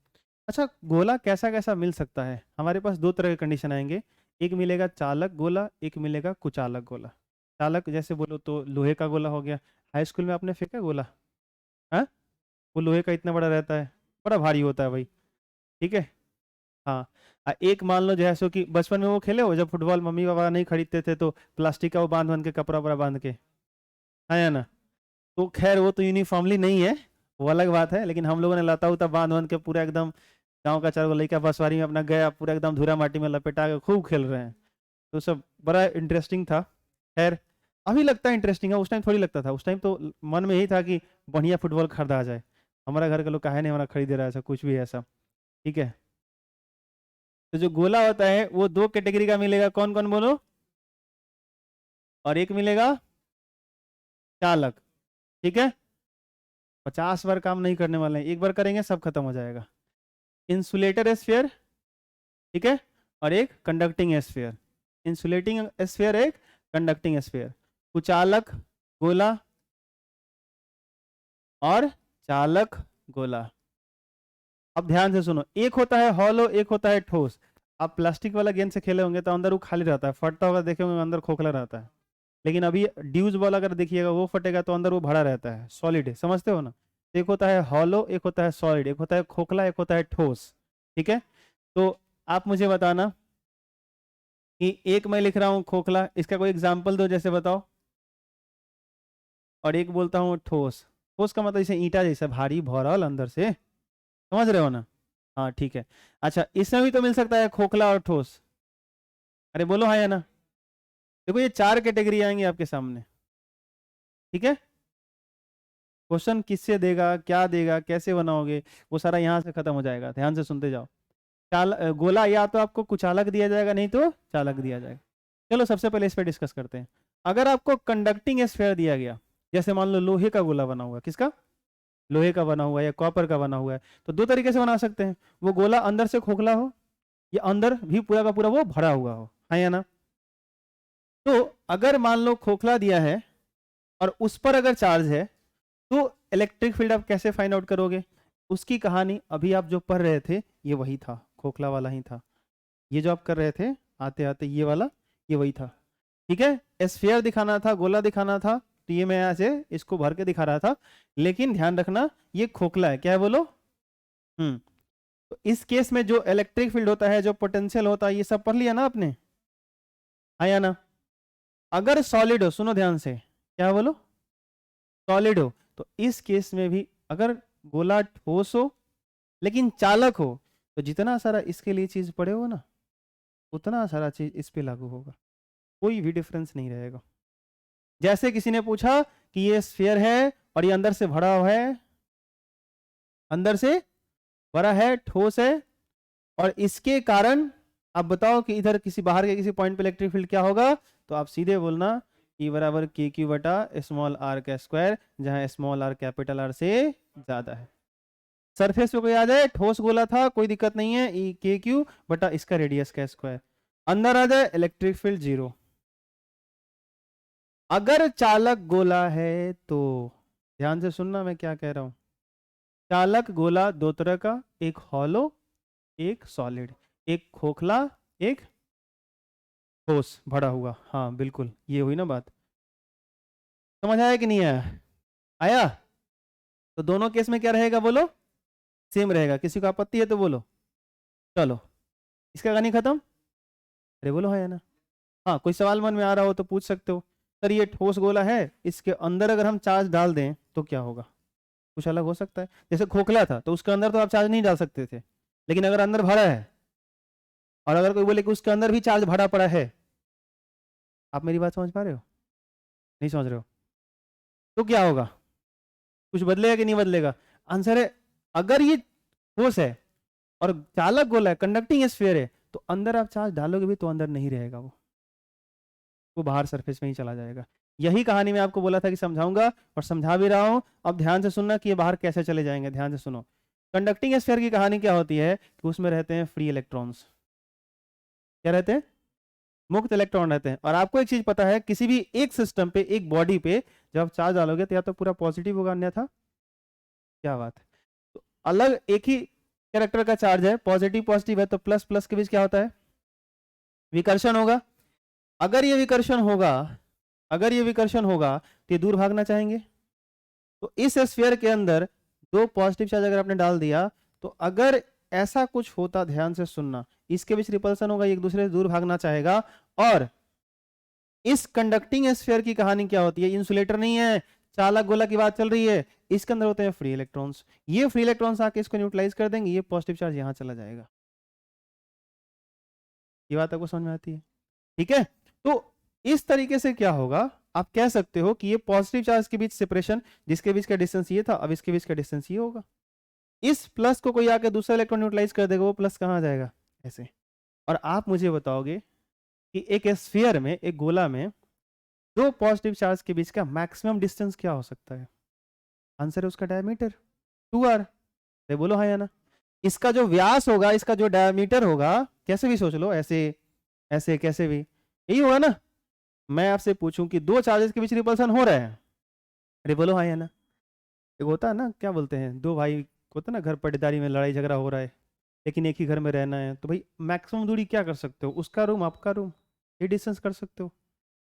अच्छा, गोला कैसा कैसा मिल सकता है, हमारे पास 2 तरह के कंडीशन आएंगे, एक मिलेगा चालक गोला, एक मिलेगा कुचालक गोला। चालक जैसे बोलो तो लोहे का गोला हो गया, हाई स्कूल में आपने फेंका गोला, हाँ, वो लोहे का इतना बड़ा रहता है, बड़ा भारी होता है भाई, ठीक है। हाँ, एक मान लो जैसे कि बचपन में वो खेले हो, जब फुटबॉल मम्मी पापा नहीं खरीदते थे तो प्लास्टिक का वो बांध बांध के, कपड़ा वपड़ा बांध के, हाँ या ना। तो खैर वो तो यूनिफॉर्मली नहीं है, वो अलग बात है, लेकिन हम लोगों ने लता उता बांध बांध के पूरा एकदम, गांव का 4 लड़का बसवारी में अपना गया, पूरा एकदम धूरा माटी में लपेटा के खूब खेल रहे हैं। तो सब बड़ा इंटरेस्टिंग था। खैर अभी लगता है इंटरेस्टिंग है, उस टाइम थोड़ी लगता था, उस टाइम तो मन में यही था कि बढ़िया फुटबॉल खरीदा जाए, हमारा घर का लोग काहे नहीं हमारा खरीदे रहा है ऐसा कुछ भी है ऐसा, ठीक है। तो जो गोला होता है वो दो कैटेगरी का मिलेगा, कौन कौन बोलो, और एक मिलेगा चालक। ठीक है, 50 बार काम नहीं करने वाले हैं, एक बार करेंगे सब खत्म हो जाएगा। इंसुलेटर स्फीयर, ठीक है, और एक कंडक्टिंग स्फीयर। इंसुलेटिंग स्फीयर, एक कंडक्टिंग स्फीयर। कुचालक गोला और चालक गोला। अब ध्यान से सुनो, एक होता है हॉलो, एक होता है ठोस। आप प्लास्टिक वाला गेंद से खेले होंगे तो अंदर वो खाली रहता है, फटता होगा देखे होंगे, अंदर खोखला रहता है। लेकिन अभी ड्यूज बॉल अगर देखिएगा वो फटेगा तो अंदर वो भरा रहता है, सॉलिड है, समझते हो ना। एक होता है हॉलो, एक होता है सॉलिड, एक होता है खोखला, एक होता है ठोस। ठीक है, तो आप मुझे बताना कि एक मैं लिख रहा हूँ खोखला, इसका कोई एग्जाम्पल दो जैसे बताओ, और एक बोलता हूँ ठोस। ठोस का मतलब जैसे ईंटा जैसा भारी भौरल अंदर से, समझ रहे हो ना। हाँ ठीक है, अच्छा इसमें भी तो मिल सकता है खोखला और ठोस। अरे बोलो हाँ या ना। देखो ये चार कैटेगरी आएंगी आपके सामने। ठीक है, क्वेश्चन किससे देगा, क्या देगा, कैसे बनाओगे, वो सारा यहाँ से खत्म हो जाएगा, ध्यान से सुनते जाओ। गोला या तो आपको कुचालक दिया जाएगा, नहीं तो चालक दिया जाएगा। चलो सबसे पहले इस पर डिस्कस करते हैं। अगर आपको कंडक्टिंग स्फीयर दिया गया, जैसे मान लो लोहे का गोला बना हुआ है, किसका, लोहे का बना हुआ है या कॉपर का बना हुआ है, तो दो तरीके से बना सकते हैं। वो गोला अंदर से खोखला हो या अंदर भी पूरा का पूरा वो भरा हुआ हो, है या ना। तो अगर मान लो खोखला दिया है और उस पर अगर चार्ज है तो इलेक्ट्रिक फील्ड आप कैसे फाइंड आउट करोगे। उसकी कहानी अभी आप जो पढ़ रहे थे ये वही था, खोखला वाला ही था। ये जो आप कर रहे थे आते आते ये वाला, ये वही था। ठीक है, स्फीयर दिखाना था, गोला दिखाना था, तो ये मैं यहाँ से इसको भर के दिखा रहा था। लेकिन ध्यान रखना ये खोखला है, क्या है बोलो। तो इस केस में जो इलेक्ट्रिक फील्ड होता है, जो पोटेंशियल होता है, ये सब पढ़ लिया ना आपने, आया ना। अगर सॉलिड हो, सुनो ध्यान से, क्या बोलो, सॉलिड हो, तो इस केस में भी अगर गोला ठोस हो लेकिन चालक हो, तो जितना सारा इसके लिए चीज पड़े हो ना, उतना सारा चीज इस पे लागू होगा, कोई भी डिफरेंस नहीं रहेगा। जैसे किसी ने पूछा कि ये स्फीयर है और ये अंदर से भरा हुआ है, अंदर से भरा है, ठोस है, और इसके कारण आप बताओ कि इधर किसी बाहर के किसी पॉइंट पे इलेक्ट्रिक फील्ड क्या होगा, तो आप सीधे बोलना E बराबर के क्यू बटा स्मॉल आर का स्क्वायर, जहां स्मॉल आर कैपिटल आर से ज्यादा है। सरफेस पे कोई आ जाए, ठोस गोला था, कोई दिक्कत नहीं है, ई के क्यू बटा इसका रेडियस का स्क्वायर, अंदर आ जाए इलेक्ट्रिक फील्ड जीरो। अगर चालक गोला है तो ध्यान से सुनना मैं क्या कह रहा हूं। चालक गोला दो तरह का, एक हॉलो, एक सॉलिड, एक खोखला, एक ठोस भरा हुआ। हाँ बिल्कुल, ये हुई ना बात, समझ आया कि नहीं आया, आया। तो दोनों केस में क्या रहेगा बोलो, सेम रहेगा। किसी को आपत्ति है तो बोलो। चलो इसका कहानी खत्म। अरे बोलो हाँ या ना। हाँ कोई सवाल मन में आ रहा हो तो पूछ सकते हो। सर ये ठोस गोला है, इसके अंदर अगर हम चार्ज डाल दें तो क्या होगा, कुछ अलग हो सकता है। जैसे खोखला था तो उसके अंदर तो आप चार्ज नहीं डाल सकते थे, लेकिन अगर अंदर भरा है, और अगर कोई बोले कि उसके अंदर भी चार्ज भरा पड़ा है, आप मेरी बात समझ पा रहे हो, नहीं समझ रहे हो, तो क्या होगा, कुछ बदलेगा कि नहीं बदलेगा। आंसर है, अगर ये ठोस है और चालक गोला है, कंडक्टिंग स्फीयर है, तो अंदर आप चार्ज डालोगे भी तो अंदर नहीं रहेगा, वो बाहर सरफेस में ही चला जाएगा। यही कहानी मैं आपको बोला था कि समझाऊंगा, और समझा भी रहा हूं। अब ध्यान से सुनना कि ये बाहर कैसे चले जाएंगे, ध्यान से सुनो। कंडक्टिंग स्फीयर की कहानी क्या होती है कि उसमें रहते हैं फ्री इलेक्ट्रॉन्स। क्या रहते हैं, मुक्त इलेक्ट्रॉन रहते हैं। और आपको एक चीज पता है, किसी भी एक सिस्टम पे, एक बॉडी पे जब आप चार्ज डालोगे तो या तो पूरा पॉजिटिव होगा, अन्यथा क्या बात है, तो अलग एक ही कैरेक्टर का चार्ज है, पॉजिटिव पॉजिटिव है, तो प्लस प्लस के बीच क्या होता है, विकर्षण होगा। अगर ये विकर्षण होगा, अगर ये विकर्षण होगा तो ये दूर भागना चाहेंगे। तो इस स्फीयर के अंदर दो पॉजिटिव चार्ज अगर आपने डाल दिया, तो अगर ऐसा कुछ होता, ध्यान से सुनना, इसके बीच रिपल्सन होगा, एक दूसरे से दूर भागना चाहेगा। और इस कंडक्टिंग स्फीयर की कहानी क्या होती है, इंसुलेटर नहीं है, चालक गोला की बात चल रही है, इसके अंदर होते हैं फ्री इलेक्ट्रॉन्स। ये फ्री इलेक्ट्रॉन्स आके इसको न्यूट्रलाइज कर देंगे, ये पॉजिटिव चार्ज यहां चला जाएगा। ये बात आपको समझ में आती है, ठीक है। तो इस तरीके से क्या होगा, आप कह सकते हो कि ये पॉजिटिव चार्ज के बीच सेपरेशन, जिसके बीच का डिस्टेंस ये था, अब इसके बीच का डिस्टेंस ये होगा। इस प्लस को कोई आके दूसरा इलेक्ट्रॉन न्यूट्रलाइज कर देगा, वो प्लस कहाँ आ जाएगा, ऐसे। और आप मुझे बताओगे कि एक स्फीयर में, एक गोला में दो पॉजिटिव चार्ज के बीच का मैक्सिमम डिस्टेंस क्या हो सकता है? आंसर है उसका डायमीटर 2r। तो बोलो हाँ या ना। इसका जो व्यास होगा, इसका जो डायमीटर होगा, कैसे भी सोच लो, ऐसे ऐसे कैसे भी, यही होगा ना। मैं आपसे पूछूं कि दो चार्जेस के बीच रिपल्सन हो रहा है, अरे बोलो हाँ या ना। एक होता है ना, क्या बोलते हैं, दो भाई होता है ना, घर पटेदारी में लड़ाई झगड़ा हो रहा है, लेकिन एक ही घर में रहना है, तो भाई मैक्सिमम दूरी क्या कर सकते हो? उसका रूम आपका रूम, ये डिस्टेंस कर सकते हो।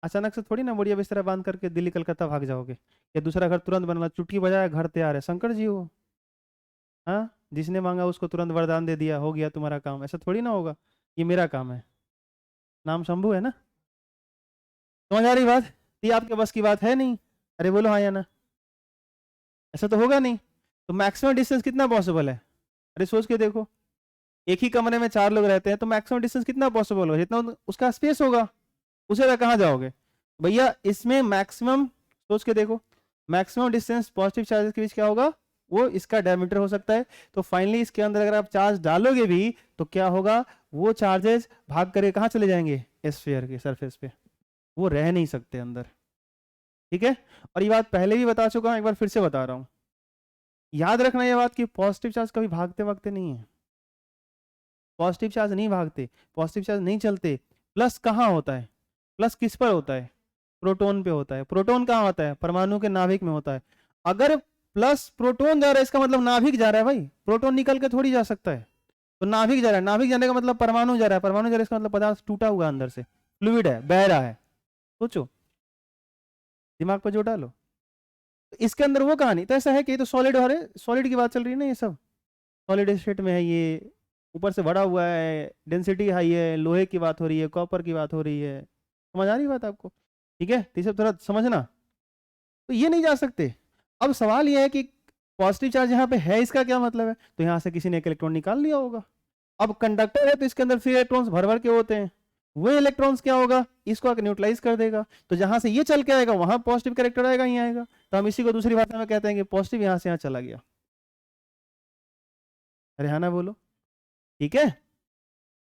अचानक से थोड़ी ना बढ़िया बिस्तरा बांध करके दिल्ली कलकत्ता भाग जाओगे, या दूसरा घर तुरंत बनना, चुटकी बजाया घर तैयार है, शंकर जी हो। हाँ, जिसने मांगा उसको तुरंत वरदान दे दिया, हो गया तुम्हारा काम, ऐसा थोड़ी ना होगा। ये मेरा काम है, नाम शंभू है ना। समझ आ रही बात? ये आपके बस की बात है नहीं, अरे बोलो हाँ या ना। ऐसा तो होगा नहीं। तो मैक्सिमम डिस्टेंस कितना पॉसिबल है? अरे सोच के देखो, एक ही कमरे में चार लोग रहते हैं, तो मैक्सिमम डिस्टेंस कितना पॉसिबल होगा? जितना उसका स्पेस होगा, उसे तक कहाँ जाओगे भैया? इसमें मैक्सिमम, सोच के देखो, मैक्सिमम डिस्टेंस पॉजिटिव चार्जेस के बीच क्या होगा? वो इसका डायमीटर हो सकता है। तो फाइनली इसके अंदर अगर आप चार्ज डालोगे भी तो क्या होगा? वो चार्जेस भाग करके कहाँ चले जाएंगे? स्फीयर के सरफेस पे, वो रह नहीं सकते अंदर। ठीक है, और ये बात पहले भी बता चुका हूं, एक बार फिर से बता रहा हूं। याद रखना ये बात कि पॉजिटिव चार्ज कभी भागते भागते नहीं है। पॉजिटिव चार्ज नहीं भागते, पॉजिटिव चार्ज नहीं चलते। प्लस कहाँ होता है? प्लस किस पर होता है? प्रोटॉन पे होता है। प्रोटॉन कहाँ होता है? परमाणु के नाभिक में होता है। अगर प्लस प्रोटॉन जा रहा है, इसका मतलब नाभिक जा रहा है भाई, प्रोटॉन निकल के थोड़ी जा सकता है। तो नाभिक जा रहा है, नाभिक जाने का मतलब परमाणु जा रहा है, परमाणु जा रहा है, इसका मतलब पदार्थ टूटा हुआ अंदर से, फ्लूइड है, बह रहा है। सोचो, दिमाग पर जोर डालो। इसके अंदर वो कहानी तो ऐसा है कि ये तो सॉलिड, अरे सॉलिड की बात चल रही है ना, ये सब सॉलिड स्टेट में है, ये ऊपर से बड़ा हुआ है, डेंसिटी हाई है, लोहे की बात हो रही है, कॉपर की बात हो रही है। समझ आ रही बात आपको? ठीक है, तो ये सब थोड़ा समझना। तो ये नहीं जा सकते। अब सवाल ये है कि पॉजिटिव चार्ज यहाँ पे है, इसका क्या मतलब है? तो यहाँ से किसी ने एक इलेक्ट्रॉन निकाल लिया होगा। अब कंडक्टर है तो इसके अंदर फ्री इलेक्ट्रॉन्स भर भर के होते हैं, वो इलेक्ट्रॉन्स क्या होगा? इसको आकर न्यूट्रलाइज कर देगा। तो जहां से ये चल के आएगा वहां पॉजिटिव कैरेक्टर आएगा, यहाँ आएगा। तो हम इसी को दूसरी भाषा में कहते हैं कि पॉजिटिव यहाँ से यहाँ चला गया। अरे हाँ ना बोलो। ठीक है,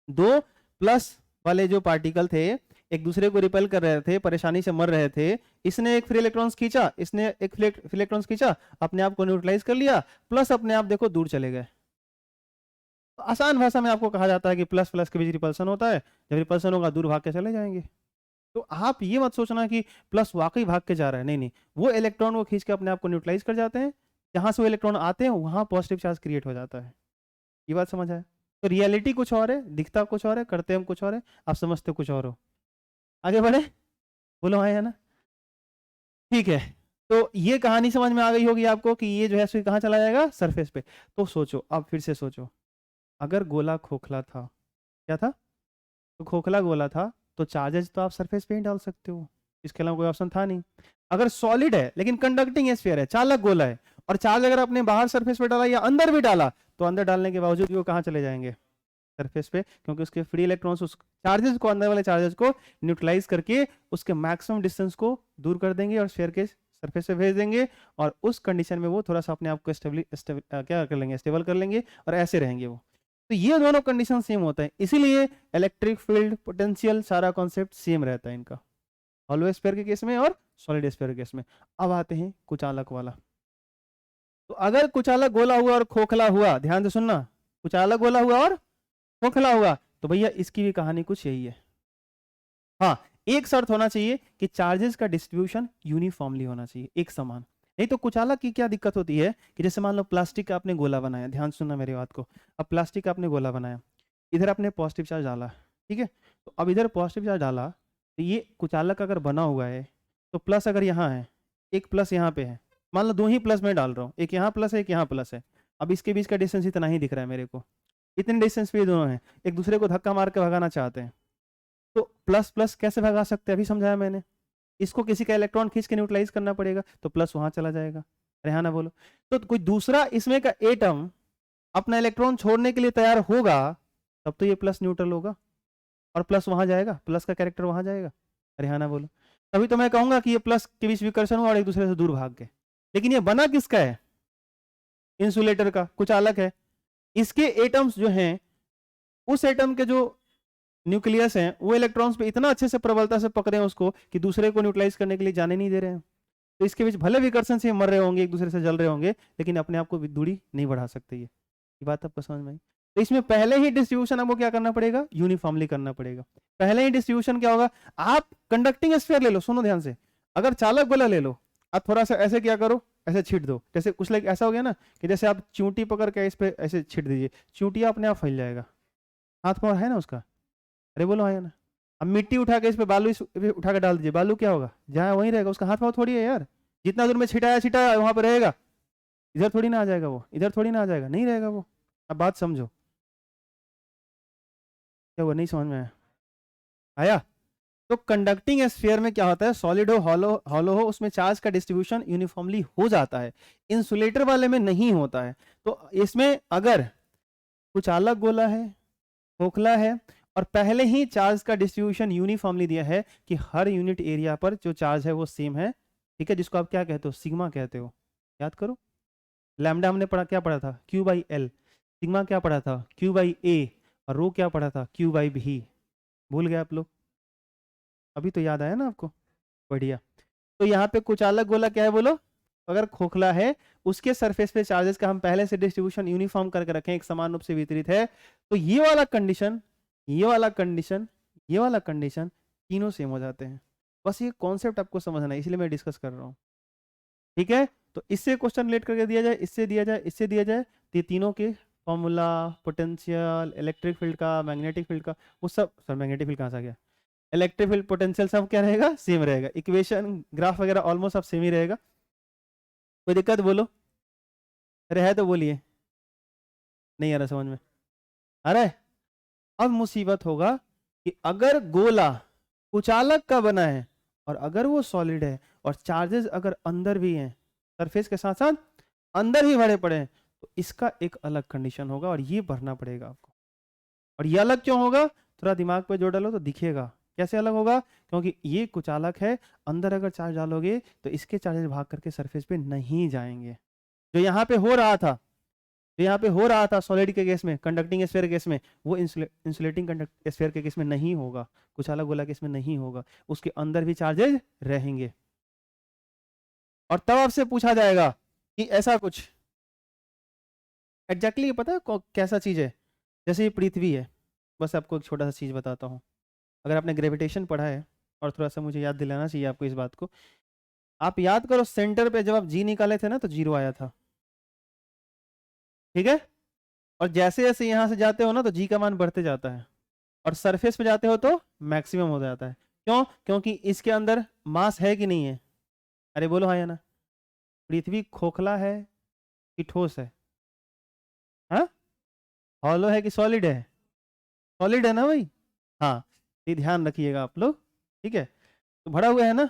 दो प्लस वाले जो पार्टिकल थे एक दूसरे को रिपेल कर रहे थे, परेशानी से मर रहे थे, इसने एक फ्री इलेक्ट्रॉन्स खींचा, इसने एक फ्री इलेक्ट्रॉन्स खींचा, अपने आप को न्यूट्रलाइज कर लिया, प्लस अपने आप देखो दूर चले गए। तो आसान भाषा में आपको कहा जाता है कि प्लस प्लस के बीच रिपल्सन होता है, जब रिपल्सन होगा दूर भाग के चले जाएंगे। तो आप ये मत सोचना कि प्लस वाकई भाग के जा रहा है, नहीं नहीं, वो इलेक्ट्रॉन को खींच के अपने आप को न्यूट्रलाइज कर जाते हैं, जहां से वो इलेक्ट्रॉन आते हैं वहां पॉजिटिव चार्ज क्रिएट हो जाता है। ये बात समझ आए? तो रियलिटी कुछ और है, दिखता कुछ और है, करते हम कुछ और है, आप समझते कुछ और हो। आगे बढ़े, बोलो हाँ या ना। ठीक है, तो ये कहानी समझ में आ गई होगी आपको कि ये जो है सो कहाँ चला जाएगा? सरफेस पे। तो सोचो, अब फिर से सोचो, अगर गोला खोखला था, क्या था? तो खोखला गोला था, तो चार्जेस तो आप सरफेस पे ही डाल सकते हो, इसके अलावा कोई ऑप्शन था नहीं। अगर सॉलिड है लेकिन कंडक्टिंग स्फीयर है, चालक गोला है, और चार्ज अगर आपने बाहर सरफेस पे डाला या अंदर भी डाला, तो अंदर डालने के बावजूद वो कहाँ चले जाएंगे? सरफेस पे, क्योंकि उसके फ्री इलेक्ट्रॉन्स उस चार्जेस को, अंदर वाले चार्जेस को न्यूट्रलाइज करके उसके मैक्सिमम डिस्टेंस को दूर कर देंगे और स्फीयर के सरफेस पे भेज देंगे, और उस कंडीशन में वो थोड़ा सा अपने आप को क्या कर लेंगे? स्टेबल कर लेंगे, और ऐसे रहेंगे वो। तो ये दोनों कंडीशन सेम होता है, इसीलिए इलेक्ट्रिक फील्ड, पोटेंशियल, सारा कॉन्सेप्ट सेम रहता है इनका, हॉलो स्फीयर के केस में और सॉलिड स्फीयर के केस में। अब आते हैं कुचालक वाला। तो अगर कुचालक गोला हुआ और खोखला हुआ, ध्यान से सुनना, कुचालक गोला हुआ और खोखला हुआ, तो भैया इसकी भी कहानी कुछ यही है। हाँ, एक शर्त होना चाहिए कि चार्जेस का डिस्ट्रीब्यूशन यूनिफॉर्मली होना चाहिए, एक समान। नहीं तो कुचालक की क्या दिक्कत होती है कि जैसे मान लो प्लास्टिक का आपने गोला बनाया, ध्यान सुनना मेरी बात को, अब प्लास्टिक का आपने गोला बनाया, इधर आपने पॉजिटिव चार्ज डाला, ठीक है, तो अब इधर पॉजिटिव चार्ज डाला, तो ये कुचालक अगर बना हुआ है, तो प्लस अगर यहाँ है, एक प्लस यहाँ पे है, मान लो दो ही प्लस मैं डाल रहा हूँ, एक यहाँ प्लस है, एक यहाँ प्लस है, अब इसके बीच का डिस्टेंस इतना ही दिख रहा है मेरे को, इतने डिस्टेंस पे ये दोनों हैं, एक दूसरे को धक्का मार के भगाना चाहते हैं, तो प्लस प्लस कैसे भगा सकते हैं? अभी समझाया मैंने, इसको किसी का इलेक्ट्रॉन खींच के न्यूट्रलाइज करना पड़ेगा, तो प्लस वहां चला जाएगा। अरे हाँ ना बोलो। तो कोई दूसरा इसमें का एटम अपना इलेक्ट्रॉन छोड़ने के लिए तैयार होगा, तब तो ये प्लस न्यूट्रल होगा, और प्लस वहां जाएगा, प्लस का कैरेक्टर वहां जाएगा। अरे हाँ ना बोलो। तभी तो मैं कहूंगा कि ये प्लस के बीच विकर्षण हुआ और एक दूसरे से दूर भाग गए। लेकिन ये बना किसका है? इंसुलेटर का, कुचालक है। इसके एटम्स जो हैं, उस एटम के जो न्यूक्लियस है, वो इलेक्ट्रॉन्स पे इतना अच्छे से प्रबलता से पकड़े हैं उसको कि दूसरे को न्यूट्रलाइज करने के लिए जाने नहीं दे रहे हैं। तो इसके बीच भले विकर्षण से मर रहे होंगे, एक दूसरे से जल रहे होंगे, लेकिन अपने आप को दूरी नहीं बढ़ा सकते। ये बात आपको समझ में आई? तो इसमें पहले ही डिस्ट्रीब्यूशन आपको क्या करना पड़ेगा, यूनिफॉर्मली करना पड़ेगा। पहले ही डिस्ट्रीब्यूशन क्या होगा, आप कंडक्टिंग स्फीयर ले लो, सुनो ध्यान से, अगर चालक गोला ले लो, आप थोड़ा सा ऐसे क्या करो, ऐसे छिट दो, जैसे कुछ लाइक ऐसा हो गया ना कि जैसे आप चूंटी पकड़ के इस पे ऐसे छिट दीजिए, चूंटिया अपने आप फैल जाएगा, हाथ पाँव है ना उसका, अरे बोलो है ना। अब मिट्टी उठा के इस पे बालू पे उठा के डाल दीजिए, बालू क्या होगा, जहाँ वहीं रहेगा, उसका हाथ पाँव थोड़ी है यार, जितना दूर में छिटाया छिटाया वहां पर रहेगा, इधर थोड़ी ना आ जाएगा वो, इधर थोड़ी ना आ जाएगा, नहीं रहेगा वो। अब बात समझो, क्या वो नहीं समझ में आया? आया? तो कंडक्टिंग स्फीयर में क्या होता है, सॉलिड हो हॉलो हॉलो हो, उसमें चार्ज का डिस्ट्रीब्यूशन यूनिफॉर्मली हो जाता है, इंसुलेटर वाले में नहीं होता है। तो इसमें अगर कुछ अलग गोला है, खोखला है, और पहले ही चार्ज का डिस्ट्रीब्यूशन यूनिफॉर्मली दिया है कि हर यूनिट एरिया पर जो चार्ज है वो सेम है, ठीक है, जिसको आप क्या कहते हो, सिग्मा कहते हो, याद करो। लैम्डा हमने पढ़ा, क्या पढ़ा था, क्यू बाई एल, सिग्मा क्या पढ़ा था, क्यू बाई ए, और रो क्या पढ़ा था, क्यू बाई भी। भूल गए आप लोग? अभी तो याद आया ना आपको, बढ़िया। तो यहाँ पे कुछ अलग गोला क्या है बोलो, अगर खोखला है, उसके सरफेस पे चार्जेस का हम पहले से डिस्ट्रीब्यूशन यूनिफॉर्म करके रखें, एक समान रूप से वितरित है, तो ये वाला कंडीशन, ये वाला कंडीशन, ये वाला कंडीशन, तीनों सेम हो जाते हैं। बस ये कॉन्सेप्ट आपको समझना है, इसलिए मैं डिस्कस कर रहा हूँ, ठीक है। तो इससे क्वेश्चन रिलेट करके दिया जाए, इससे दिया जाए, इससे दिया जाए, तो ये तीनों के फॉर्मूला, पोटेंशियल, इलेक्ट्रिक फील्ड का, मैग्नेटिक फील्ड का, वो सब, सर मैग्नेटिक फील्ड कहाँ से आ गया, इलेक्ट्रिक फील्ड, पोटेंशियल, सब क्या रहेगा, सेम रहेगा, इक्वेशन ग्राफ वगैरह ऑलमोस्ट सब सेम ही रहेगा। कोई दिक्कत बोलो, अरे है तो बोलिए, नहीं आ रहा समझ में, अरे अब मुसीबत होगा कि अगर गोला कुचालक का बना है और अगर वो सॉलिड है और चार्जेस अगर अंदर भी हैं, सरफेस के साथ साथ अंदर ही भरे पड़े हैं, तो इसका एक अलग कंडीशन होगा और ये भरना पड़ेगा आपको। और ये अलग क्यों होगा, थोड़ा दिमाग पे जोड़ डालो तो दिखेगा कैसे अलग होगा, क्योंकि ये कुचालक है, अंदर अगर चार्ज डालोगे तो इसके चार्जेस भाग करके सरफेस पे नहीं जाएंगे। जो यहाँ पे हो रहा था, जो यहाँ पे हो रहा था सॉलिड के केस में, कंडक्टिंग स्फीयर के केस में, वो इंसुलेटिंग कंडक्ट स्फीयर के केस में नहीं होगा, कुछ अलग गोला केस में नहीं होगा, उसके अंदर भी चार्जेस रहेंगे। और तब आपसे पूछा जाएगा कि ऐसा कुछ एग्जैक्टली पता है कैसा चीज है, जैसे ये पृथ्वी है, बस आपको एक छोटा सा चीज बताता हूँ, अगर आपने ग्रेविटेशन पढ़ा है, और थोड़ा सा मुझे याद दिलाना चाहिए आपको इस बात को, आप याद करो सेंटर पे जब आप जी निकाले थे ना तो जीरो आया था, ठीक है, और जैसे जैसे यहाँ से जाते हो ना तो जी का मान बढ़ते जाता है, और सरफेस पे जाते हो तो मैक्सिमम हो जाता है। क्यों? क्योंकि इसके अंदर मास है कि नहीं है, अरे बोलो हाँ या ना। पृथ्वी खोखला है कि ठोस है, हाँ, हॉलो है कि सॉलिड है, सॉलिड है ना भाई, हाँ, ये ध्यान रखिएगा आप लोग, ठीक है, तो भरा हुआ है ना,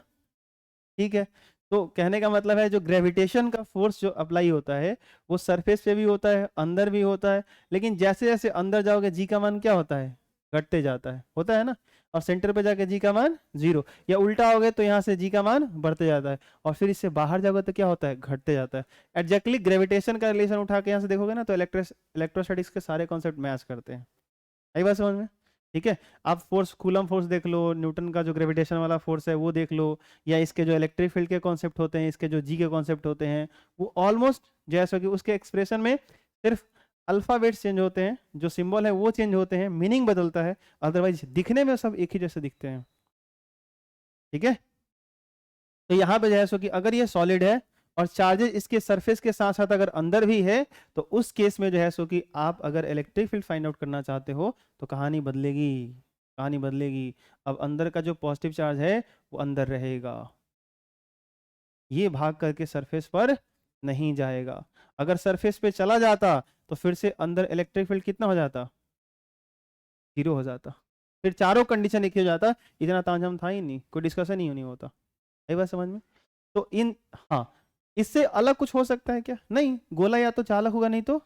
ठीक है। तो कहने का मतलब है जो ग्रेविटेशन का फोर्स जो अप्लाई होता है वो सरफेस पे भी होता है, अंदर भी होता है, लेकिन जैसे जैसे अंदर जाओगे जी का मान क्या होता है, घटते जाता है, होता है ना, और सेंटर पे जाके जी का मान जीरो, या उल्टा हो गए तो यहाँ से जी का मान बढ़ते जाता है, और फिर इससे बाहर जाओगे तो क्या होता है, घटते जाता है। एग्जैक्टली ग्रेविटेशन का रिलेशन उठा के यहाँ से देखोगे ना तो इलेक्ट्रोस्टैटिक्स के सारे कॉन्सेप्ट मैच करते हैं, आई बात समझ में, ठीक है। आप फोर्स, कूलम फोर्स देख लो, न्यूटन का जो ग्रेविटेशन वाला फोर्स है वो देख लो, या इसके जो इलेक्ट्रिक फील्ड के कॉन्सेप्ट होते हैं, इसके जो जी के कॉन्सेप्ट होते हैं, वो ऑलमोस्ट जैसे कि उसके एक्सप्रेशन में सिर्फ अल्फाबेट्स चेंज होते हैं, जो सिंबल है वो चेंज होते हैं, मीनिंग बदलता है, अदरवाइज दिखने में सब एक ही जैसे दिखते हैं, ठीक है। तो यहाँ पे जैसे कि अगर ये सॉलिड है और चार्जेस इसके सरफेस के साथ साथ अगर अंदर भी है, तो उस केस में जो है सो कि आप अगर इलेक्ट्रिक फील्ड फाइंड आउट करना चाहते हो तो कहानी बदलेगी, कहानी बदलेगी। अब अंदर का जो पॉजिटिव चार्ज है वो अंदर रहेगा, ये भाग करके सरफेस पर नहीं जाएगा। अगर सरफेस पे चला जाता तो फिर से अंदर इलेक्ट्रिक फील्ड कितना हो जाता, जीरो हो जाता, फिर चारों कंडीशन एक ही हो जाता, इतना तामझाम था ही नहीं, कोई डिस्कशन ही नहीं होता, ये बात समझ में। तो इन, हाँ, इससे अलग कुछ हो सकता है क्या, नहीं, गोला या तो चालक होगा नहीं तो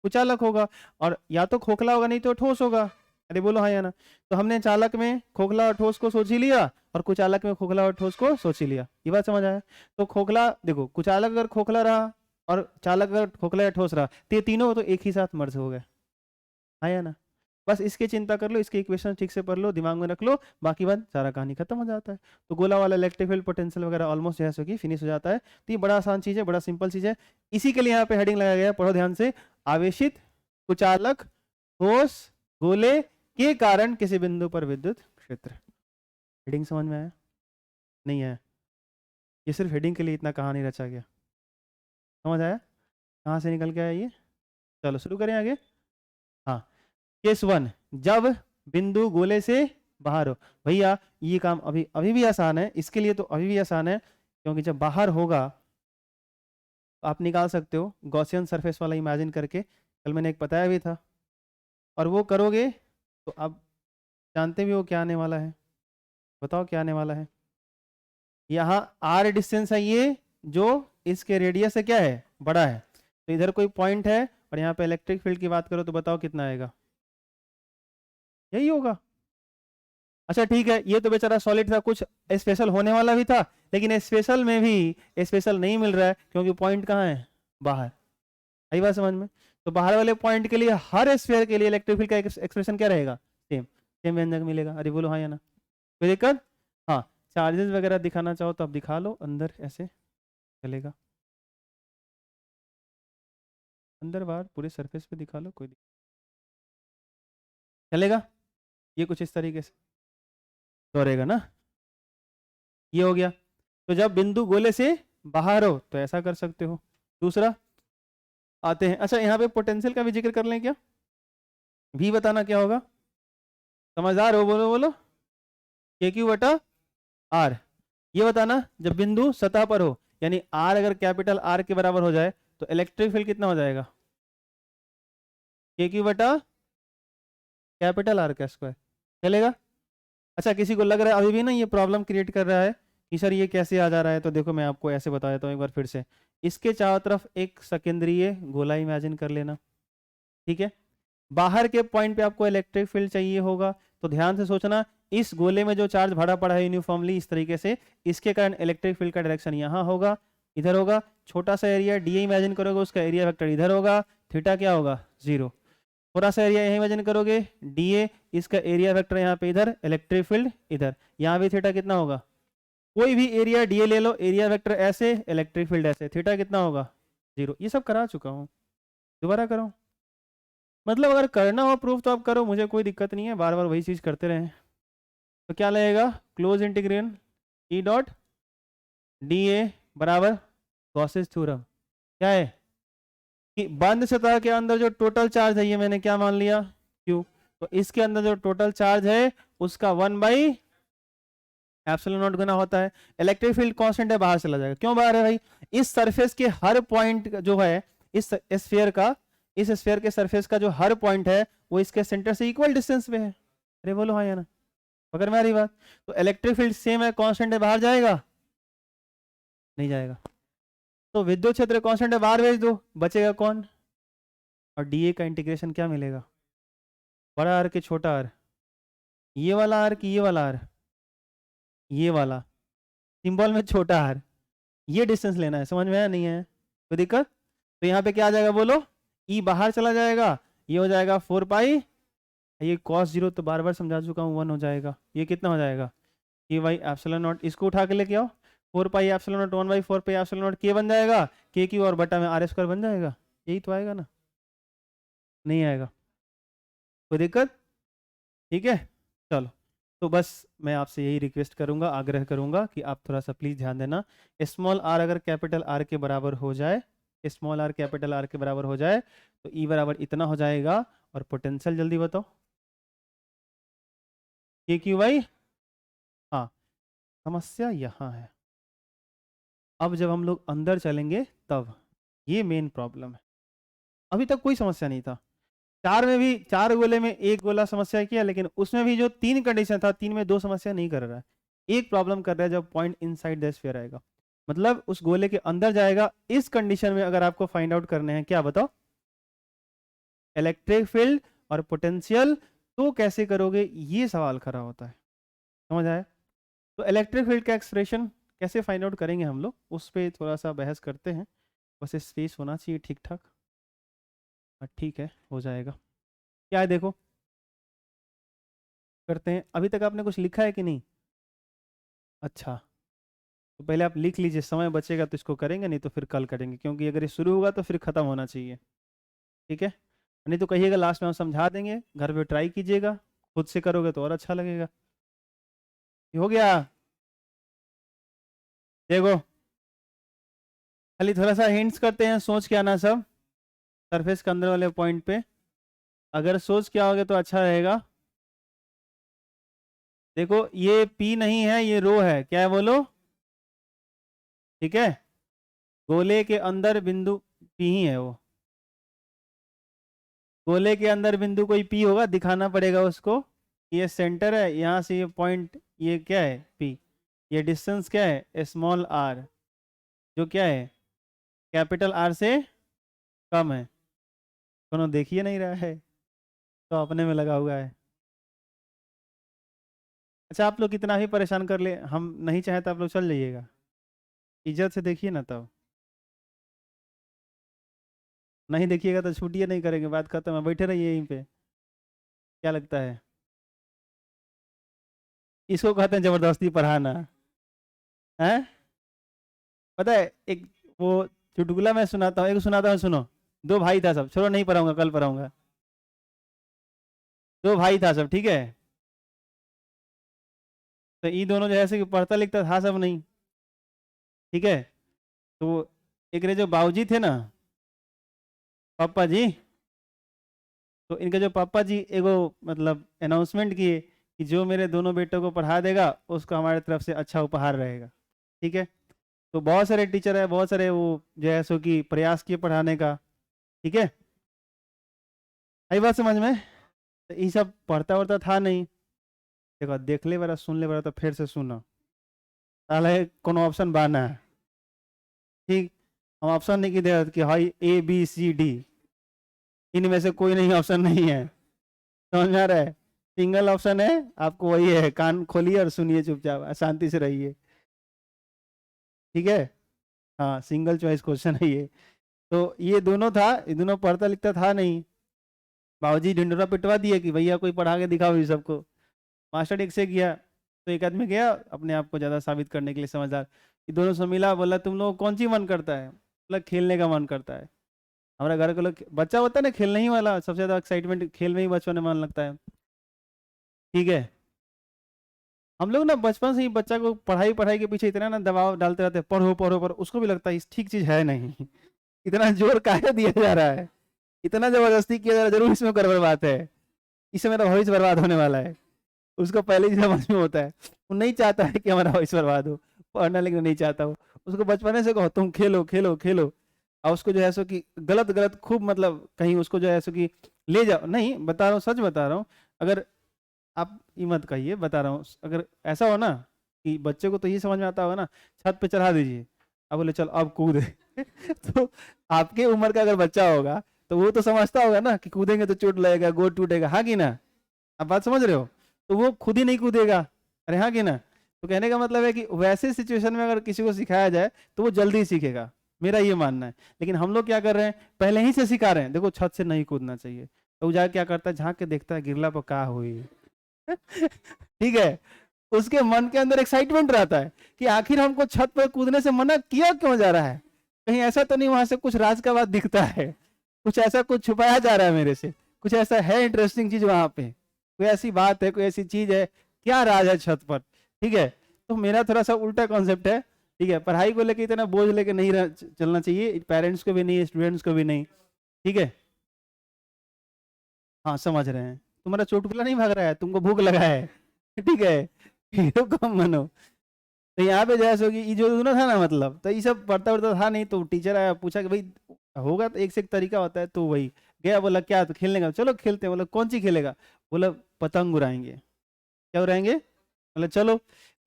कुचालक होगा, और या तो खोखला होगा नहीं तो ठोस होगा, अरे बोलो हाँ या ना। तो हमने चालक में खोखला और ठोस को सोच ही लिया और कुचालक में खोखला और ठोस को सोच ही लिया, ये बात समझ आया। तो खोखला देखो, कुचालक अगर खोखला रहा और चालक अगर खोखला या ठोस रहा तो ये तीनों तो एक ही साथ मर्ज हो गए, हाँ या ना। बस इसकी चिंता कर लो, इसके इक्वेशन ठीक से पढ़ लो, दिमाग में रख लो, बाकी बात सारा कहानी खत्म हो जाता है। तो गोला वाला इलेक्ट्रिक फील्ड पोटेंशियल वगैरह ऑलमोस्ट जैसे होगी फिनिश हो जाता है। तो ये बड़ा आसान चीज़ है, बड़ा सिंपल चीज़ है। इसी के लिए यहाँ पे हेडिंग लगाया गया है, पढ़ो ध्यान से। आवेशित कुचालक ठोस गोले के कारण किसी बिंदु पर विद्युत क्षेत्र। हेडिंग समझ में आया? नहीं आया? ये सिर्फ हेडिंग के लिए इतना कहानी रचा गया। समझ आया कहाँ से निकल के आया ये? चलो शुरू करें आगे। हाँ, केस 1, जब बिंदु गोले से बाहर हो। भैया ये काम अभी अभी भी आसान है, इसके लिए तो अभी भी आसान है, क्योंकि जब बाहर होगा तो आप निकाल सकते हो गॉसियन सरफेस वाला इमेजिन करके, कल मैंने एक बताया भी था। और वो करोगे तो आप जानते भी हो क्या आने वाला है। बताओ क्या आने वाला है? यहाँ r डिस्टेंस है ये, जो इसके रेडियस से क्या है, बड़ा है। तो इधर कोई पॉइंट है और यहाँ पे इलेक्ट्रिक फील्ड की बात करो तो बताओ कितना आएगा? यही होगा। अच्छा ठीक है, ये तो बेचारा सॉलिड था, कुछ स्पेशल होने वाला भी था, लेकिन स्पेशल में भी स्पेशल नहीं मिल रहा है, क्योंकि पॉइंट कहाँ है, बाहर। आई बात समझ में? तो बाहर वाले पॉइंट के लिए हर स्फीयर के लिए इलेक्ट्रिक फील्ड का एक्सप्रेशन क्या रहेगा? सेम सेम व्यंजक मिलेगा। अरे बोलो हाँ या ना? कोई दिक्कत? हाँ, चार्जेस वगैरह दिखाना चाहो तो आप दिखा लो, अंदर ऐसे चलेगा, अंदर बाहर पूरे सरफेस पे दिखा लो, कोई चलेगा। ये कुछ इस तरीके से दौड़ेगा ना, ये हो गया। तो जब बिंदु गोले से बाहर हो तो ऐसा कर सकते हो। दूसरा आते हैं, अच्छा यहाँ पे पोटेंशियल का भी जिक्र कर लें क्या? भी बताना क्या होगा, समझदार हो, बोलो बोलो। के क्यू बटा आर। ये बताना जब बिंदु सतह पर हो, यानी आर अगर कैपिटल आर के बराबर हो जाए तो इलेक्ट्रिक फील्ड कितना हो जाएगा? के क्यू बटा कैपिटल आर का स्क्वायर। चलेगा? अच्छा किसी को लग रहा है अभी भी ना ये प्रॉब्लम क्रिएट कर रहा है कि सर ये कैसे आ जा रहा है, तो देखो मैं आपको ऐसे बता देता हूँ एक बार फिर से। इसके चारों तरफ एक सकेंद्रीय गोला इमेजिन कर लेना, ठीक है। बाहर के पॉइंट पे आपको इलेक्ट्रिक फील्ड चाहिए होगा, तो ध्यान से सोचना, इस गोले में जो चार्ज भरा पड़ा है यूनिफॉर्मली इस तरीके से, इसके कारण इलेक्ट्रिक फील्ड का डायरेक्शन यहाँ होगा, इधर होगा। छोटा सा एरिया डी इमेजिन करोगे, उसका एरिया वेक्टर इधर होगा, थीटा क्या होगा, 0। थोड़ा सा एरिया यही इमेजिन करोगे, डी ए, इसका एरिया वेक्टर यहाँ पे इधर, इलेक्ट्रिक फील्ड इधर, यहाँ भी थीटा कितना होगा? कोई भी एरिया डी ए ले लो, एरिया वेक्टर ऐसे, इलेक्ट्रिक फील्ड ऐसे, थीटा कितना होगा? 0। ये सब करा चुका हूँ, दोबारा करो। मतलब अगर करना हो प्रूफ तो आप करो, मुझे कोई दिक्कत नहीं है, बार बार वही चीज़ करते रहें। तो क्या लगेगा, close integral E dot D A बराबर गॉसेस थ्योरम। क्या है कि बंद सतह के अंदर जो टोटल चार्ज है, ये मैंने क्या मान लिया, क्यू। तो इसके अंदर जो टोटल चार्ज है उसका 1 बाई एप्सिलॉन नॉट गुना होता है। इलेक्ट्रिक फील्ड कांस्टेंट है, बाहर चला जाएगा। क्यों बाहर है भाई? इस सरफेस के हर पॉइंट जो है, इस स्फीयर का, इस स्फीयर के सरफेस का जो हर पॉइंट है वो इसके सेंटर से इक्वल डिस्टेंस पे है। अरे बोलो हाँ या ना? पकड़ में आ रही बात? तो इलेक्ट्रिक फील्ड सेम है, कांस्टेंट है, बाहर जाएगा नहीं जाएगा। तो विद्युत क्षेत्र कांस्टेंट है, बाहर भेज दो, बचेगा कौन? और डीए का इंटीग्रेशन क्या मिलेगा, बड़ा आर के छोटा आर, ये वाला आर की ये वाला आर, ये वाला सिंबल में छोटा आर, ये डिस्टेंस लेना है। समझ में आया नहीं है? कोई दिक्कत? तो यहाँ पे क्या आ जाएगा बोलो, ई बाहर चला जाएगा, ये हो जाएगा 4 पाई, ये कॉस 0 तो बार बार समझा चुका हूँ, 1 हो जाएगा। ये कितना हो जाएगा, के वाई एप्सिलॉन नॉट, इसको उठा के लेके आओ, 4 pi epsilon not 1/4 pi epsilon not के बन जाएगा, के क्यू और बटा में आर स्क्वायर बन जाएगा। यही तो आएगा ना? नहीं आएगा? कोई दिक्कत? ठीक है, चलो। तो बस मैं आपसे यही रिक्वेस्ट करूंगा, आग्रह करूंगा कि आप थोड़ा सा प्लीज ध्यान देना। स्मॉल आर अगर कैपिटल आर के बराबर हो जाए, स्मॉल आर कैपिटल आर के बराबर हो जाए तो ई बराबर इतना हो जाएगा। और पोटेंशियल जल्दी बताओ, के क्यू वाई। हाँ, समस्या यहाँ है। अब जब हम लोग अंदर चलेंगे तब ये मेन प्रॉब्लम है। अभी तक कोई समस्या नहीं था, चार में भी, चार गोले में एक गोला समस्या किया, लेकिन उसमें भी जो 3 कंडीशन था, 3 में 2 समस्या नहीं कर रहा है, एक प्रॉब्लम कर रहा है जब पॉइंट इनसाइड द स्फीयर आएगा, मतलब उस गोले के अंदर जाएगा। इस कंडीशन में अगर आपको फाइंड आउट करने हैं, क्या बताओ, इलेक्ट्रिक फील्ड और पोटेंशियल, तो कैसे करोगे, ये सवाल खड़ा होता है। समझ आया? तो इलेक्ट्रिक फील्ड का एक्सप्रेशन कैसे फाइंड आउट करेंगे हम लोग, उस पर थोड़ा सा बहस करते हैं। बस स्पेस होना चाहिए ठीक ठाक। ठीक है, हो जाएगा। क्या है देखो, करते हैं। अभी तक आपने कुछ लिखा है कि नहीं? अच्छा, तो पहले आप लिख लीजिए, समय बचेगा तो इसको करेंगे, नहीं तो फिर कल करेंगे, क्योंकि अगर ये शुरू होगा तो फिर ख़त्म होना चाहिए। ठीक है, नहीं तो कहिएगा लास्ट में हम समझा देंगे, घर पे ट्राई कीजिएगा, खुद से करोगे तो और अच्छा लगेगा। ये हो गया। देखो, खाली थोड़ा सा हिंट्स करते हैं, सोच के आना सब सरफेस के अंदर वाले पॉइंट पे। अगर सोच के आओगे तो अच्छा रहेगा। देखो, ये पी नहीं है, ये रो है, क्या है बोलो? ठीक है, गोले के अंदर बिंदु पी ही है वो। गोले के अंदर बिंदु कोई पी होगा, दिखाना पड़ेगा उसको। ये सेंटर है, यहाँ से ये पॉइंट, ये क्या है? पी। ये डिस्टेंस क्या है? स्मॉल आर, जो क्या है? कैपिटल आर से कम है। दोनों देखिए नहीं रहा है, तो अपने में लगा हुआ है। अच्छा, आप लोग कितना भी परेशान कर ले, हम नहीं चाहे तो आप लोग चल जाइएगा, इज्जत से देखिए ना तब। नहीं देखिएगा तो छुट्टिए नहीं करेंगे, बात खत्म है, बैठे रहिए यहीं पे। क्या लगता है? इसको कहते हैं जबरदस्ती पढ़ाना है। पता है, एक वो चुटकुला मैं सुनाता हूँ, एक सुनाता हूँ, सुनो। दो भाई था सब, छोड़ो नहीं पढ़ाऊंगा, कल पढ़ाऊंगा। दो भाई था सब, ठीक है। तो ये दोनों जो है ऐसे कि पढ़ता लिखता था सब नहीं, ठीक है। तो एक रे जो बाबूजी थे ना, पापा जी, तो इनके जो पापा जी एगो मतलब अनाउंसमेंट किए कि जो मेरे दोनों बेटों को पढ़ा देगा उसको हमारे तरफ से अच्छा उपहार रहेगा। ठीक है, तो बहुत सारे टीचर है, बहुत सारे वो जो है सो कि प्रयास किए पढ़ाने का। ठीक है, आई बात समझ में? तो ये सब पढ़ता वढ़ता था नहीं। देखो, देख ले बरा, सुन ले बरा, तो फिर से सुनो, ताले कोनो ऑप्शन बाना है। ठीक, हम ऑप्शन नहीं की दे कि हाई ABCD, इनमें से कोई नहीं, ऑप्शन नहीं है, समझ में आ रहा है? सिंगल ऑप्शन है, आपको वही है, कान खोलिए और सुनिए चुपचाप, शांति से रहिए। ठीक है, हाँ, सिंगल चॉइस क्वेश्चन है ये। तो ये दोनों था, ये दोनों पढ़ता लिखता था नहीं। बाबूजी ढिंडोरा पिटवा दिए कि भैया कोई पढ़ा के दिखाओ ये सबको। मास्टर एक से किया, तो एक आदमी गया अपने आप को ज़्यादा साबित करने के लिए, समझदार। ये दोनों से मिला, बोला तुम लोग कौन सी मन करता है? बोला खेलने का मन करता है। हमारा घर के लोग, बच्चा होता है ना खेलने ही वाला, सबसे ज़्यादा एक्साइटमेंट खेल में ही बच्चों ने मन लगता है। ठीक है, हम लोग ना बचपन से ही बच्चा को पढ़ाई पढ़ाई के पीछे इतना ना दबाव डालते रहते हैं, पढ़ो पढ़ो पढ़ो, उसको भी लगता है इस ठीक चीज़ है नहीं। इतना जोर काहे दिया जा रहा है, इतना जबरदस्ती किया जा रहा है, जरूर इसमें गड़बड़ बात है, इससे मेरा भविष्य बर्बाद होने वाला है। उसको पहले ही समझ में होता है, वो नहीं चाहता है कि हमारा भविष्य बर्बाद हो, पढ़ना लिखना नहीं चाहता हो। उसको बचपने से कहो तुम खेलो खेलो खेलो, और उसको जो है सो कि गलत गलत खूब, मतलब कहीं उसको जो है सो कि ले जाओ, नहीं बता रहा हूँ, सच बता रहा हूँ। अगर आप ये मत कहिए, बता रहा हूँ, अगर ऐसा हो ना कि बच्चे को तो ये समझ में आता होगा ना, छत पे चढ़ा दीजिए, अब बोले चल अब कूद। तो आपके उम्र का अगर बच्चा होगा तो वो तो समझता होगा ना कि कूदेंगे तो चोट लगेगा, गोड़ टूटेगा, हाँ कि ना? आप बात समझ रहे हो? तो वो खुद ही नहीं कूदेगा, अरे हाँ कि ना? तो कहने का मतलब है कि वैसे सिचुएशन में अगर किसी को सिखाया जाए तो वो जल्दी सीखेगा, मेरा ये मानना है। लेकिन हम लोग क्या कर रहे हैं, पहले ही से सिखा रहे हैं, देखो छत से नहीं कूदना चाहिए, तो वो जाके क्या करता है, झांक के देखता है गिरला पर का हुई। ठीक है, उसके मन के अंदर एक्साइटमेंट रहता है कि आखिर हमको छत पर कूदने से मना किया क्यों जा रहा है, कहीं ऐसा तो नहीं वहां से कुछ राज का बात दिखता है, कुछ ऐसा कुछ छुपाया जा रहा है मेरे से, कुछ ऐसा है इंटरेस्टिंग चीज वहां पे, कोई ऐसी बात है, कोई ऐसी चीज है, क्या राज है छत पर। ठीक है, तो मेरा थोड़ा सा उल्टा कॉन्सेप्ट है। ठीक है, पढ़ाई को लेकर इतना बोझ लेके नहीं चलना चाहिए, पेरेंट्स को भी नहीं, स्टूडेंट्स को भी नहीं। ठीक है, हाँ समझ रहे हैं, तुम्हारा चोटकुला नहीं भाग रहा है, तुमको भूख लगा है। ठीक है, हीरो कम बनो। तो यहाँ पे जैसे होगी, ये जो दोनों था ना, मतलब तो ये सब पढ़ता पढ़ता था नहीं, तो टीचर आया पूछा कि भाई होगा तो एक से एक तरीका होता है, तो वही गया, बोला क्या तो खेलने का, चलो खेलते हैं। बोला कौन सी खेलेगा? बोला पतंग उड़ाएंगे। क्या उड़ाएंगे? बोला चलो।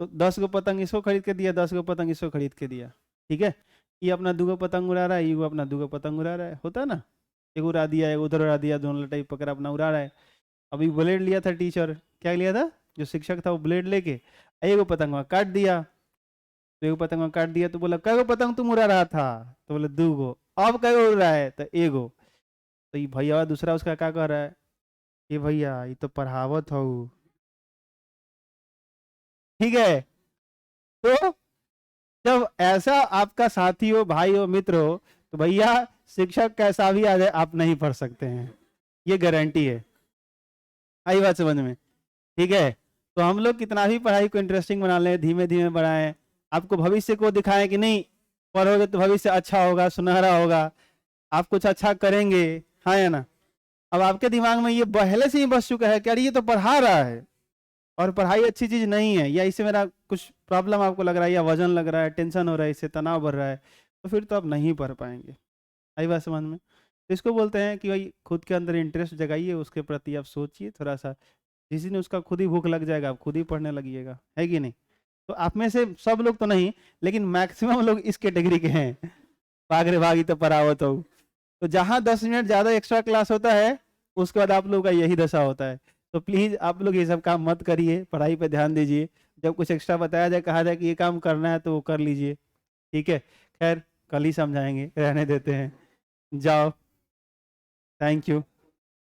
तो 10 गो पतंग इसको खरीद के दिया, 10 गो पतंग इसको खरीद के दिया। ठीक है, ये अपना 2 गो पतंग उड़ा रहा है, ये अपना 2 गो पतंग उड़ा रहा है, होता है ना, एक उड़ा दिया, एक उधर उड़ा दिया, दोनों लटाई पकड़ा अपना उड़ा रहा है। अभी ब्लेड लिया था टीचर, क्या लिया था, जो शिक्षक था वो ब्लेड लेके एक गो पतंग वहाँ काट दिया। तो एक पतंग वहाँ काट दिया, तो बोला कै गो पतंग तुम उड़ा रहा था? तो बोले 2 गो। अब कै गो उड़ रहा है? तो एगो। तो ये भैया दूसरा उसका क्या कह रहा है, ये भैया ये तो पढ़ावत हो, ठीक है। तो जब ऐसा आपका साथी हो, भाई हो, मित्र हो, तो भैया शिक्षक कैसा भी आ जाए आप नहीं पढ़ सकते हैं, ये गारंटी है। आई बात समझ में? ठीक है। तो हम लोग कितना भी पढ़ाई को इंटरेस्टिंग बना लें, धीमे धीमे बढ़ाएं, आपको भविष्य को दिखाएं कि नहीं पढ़ोगे तो भविष्य अच्छा होगा, सुनहरा होगा, आप कुछ अच्छा करेंगे, हाँ या ना। अब आपके दिमाग में ये पहले से ही बस चुका है कि अरे ये तो पढ़ा रहा है और पढ़ाई अच्छी चीज नहीं है, या इससे मेरा कुछ प्रॉब्लम आपको लग रहा है, या वजन लग रहा है, टेंशन हो रहा है, इससे तनाव बढ़ रहा है, तो फिर तो आप नहीं पढ़ पाएंगे। आई बात समझ में? तो इसको बोलते हैं कि भाई खुद के अंदर इंटरेस्ट जगाइए, उसके प्रति आप सोचिए थोड़ा सा, जिस दिन उसका खुद ही भूख लग जाएगा आप खुद ही पढ़ने लगिएगा, है कि नहीं? तो आप में से सब लोग तो नहीं, लेकिन मैक्सिमम लोग इस कैटेगरी के हैं, भाग रे भागी तो पढ़ाओ तो जहाँ 10 मिनट ज़्यादा एक्स्ट्रा क्लास होता है उसके बाद आप लोग का यही दशा होता है। तो प्लीज़ आप लोग ये सब काम मत करिए, पढ़ाई पे ध्यान दीजिए। जब कुछ एक्स्ट्रा बताया जाए, कहा जाए कि ये काम करना है तो वो कर लीजिए, ठीक है? खैर कल ही समझाएंगे, रहने देते हैं, जाओ। Thank you.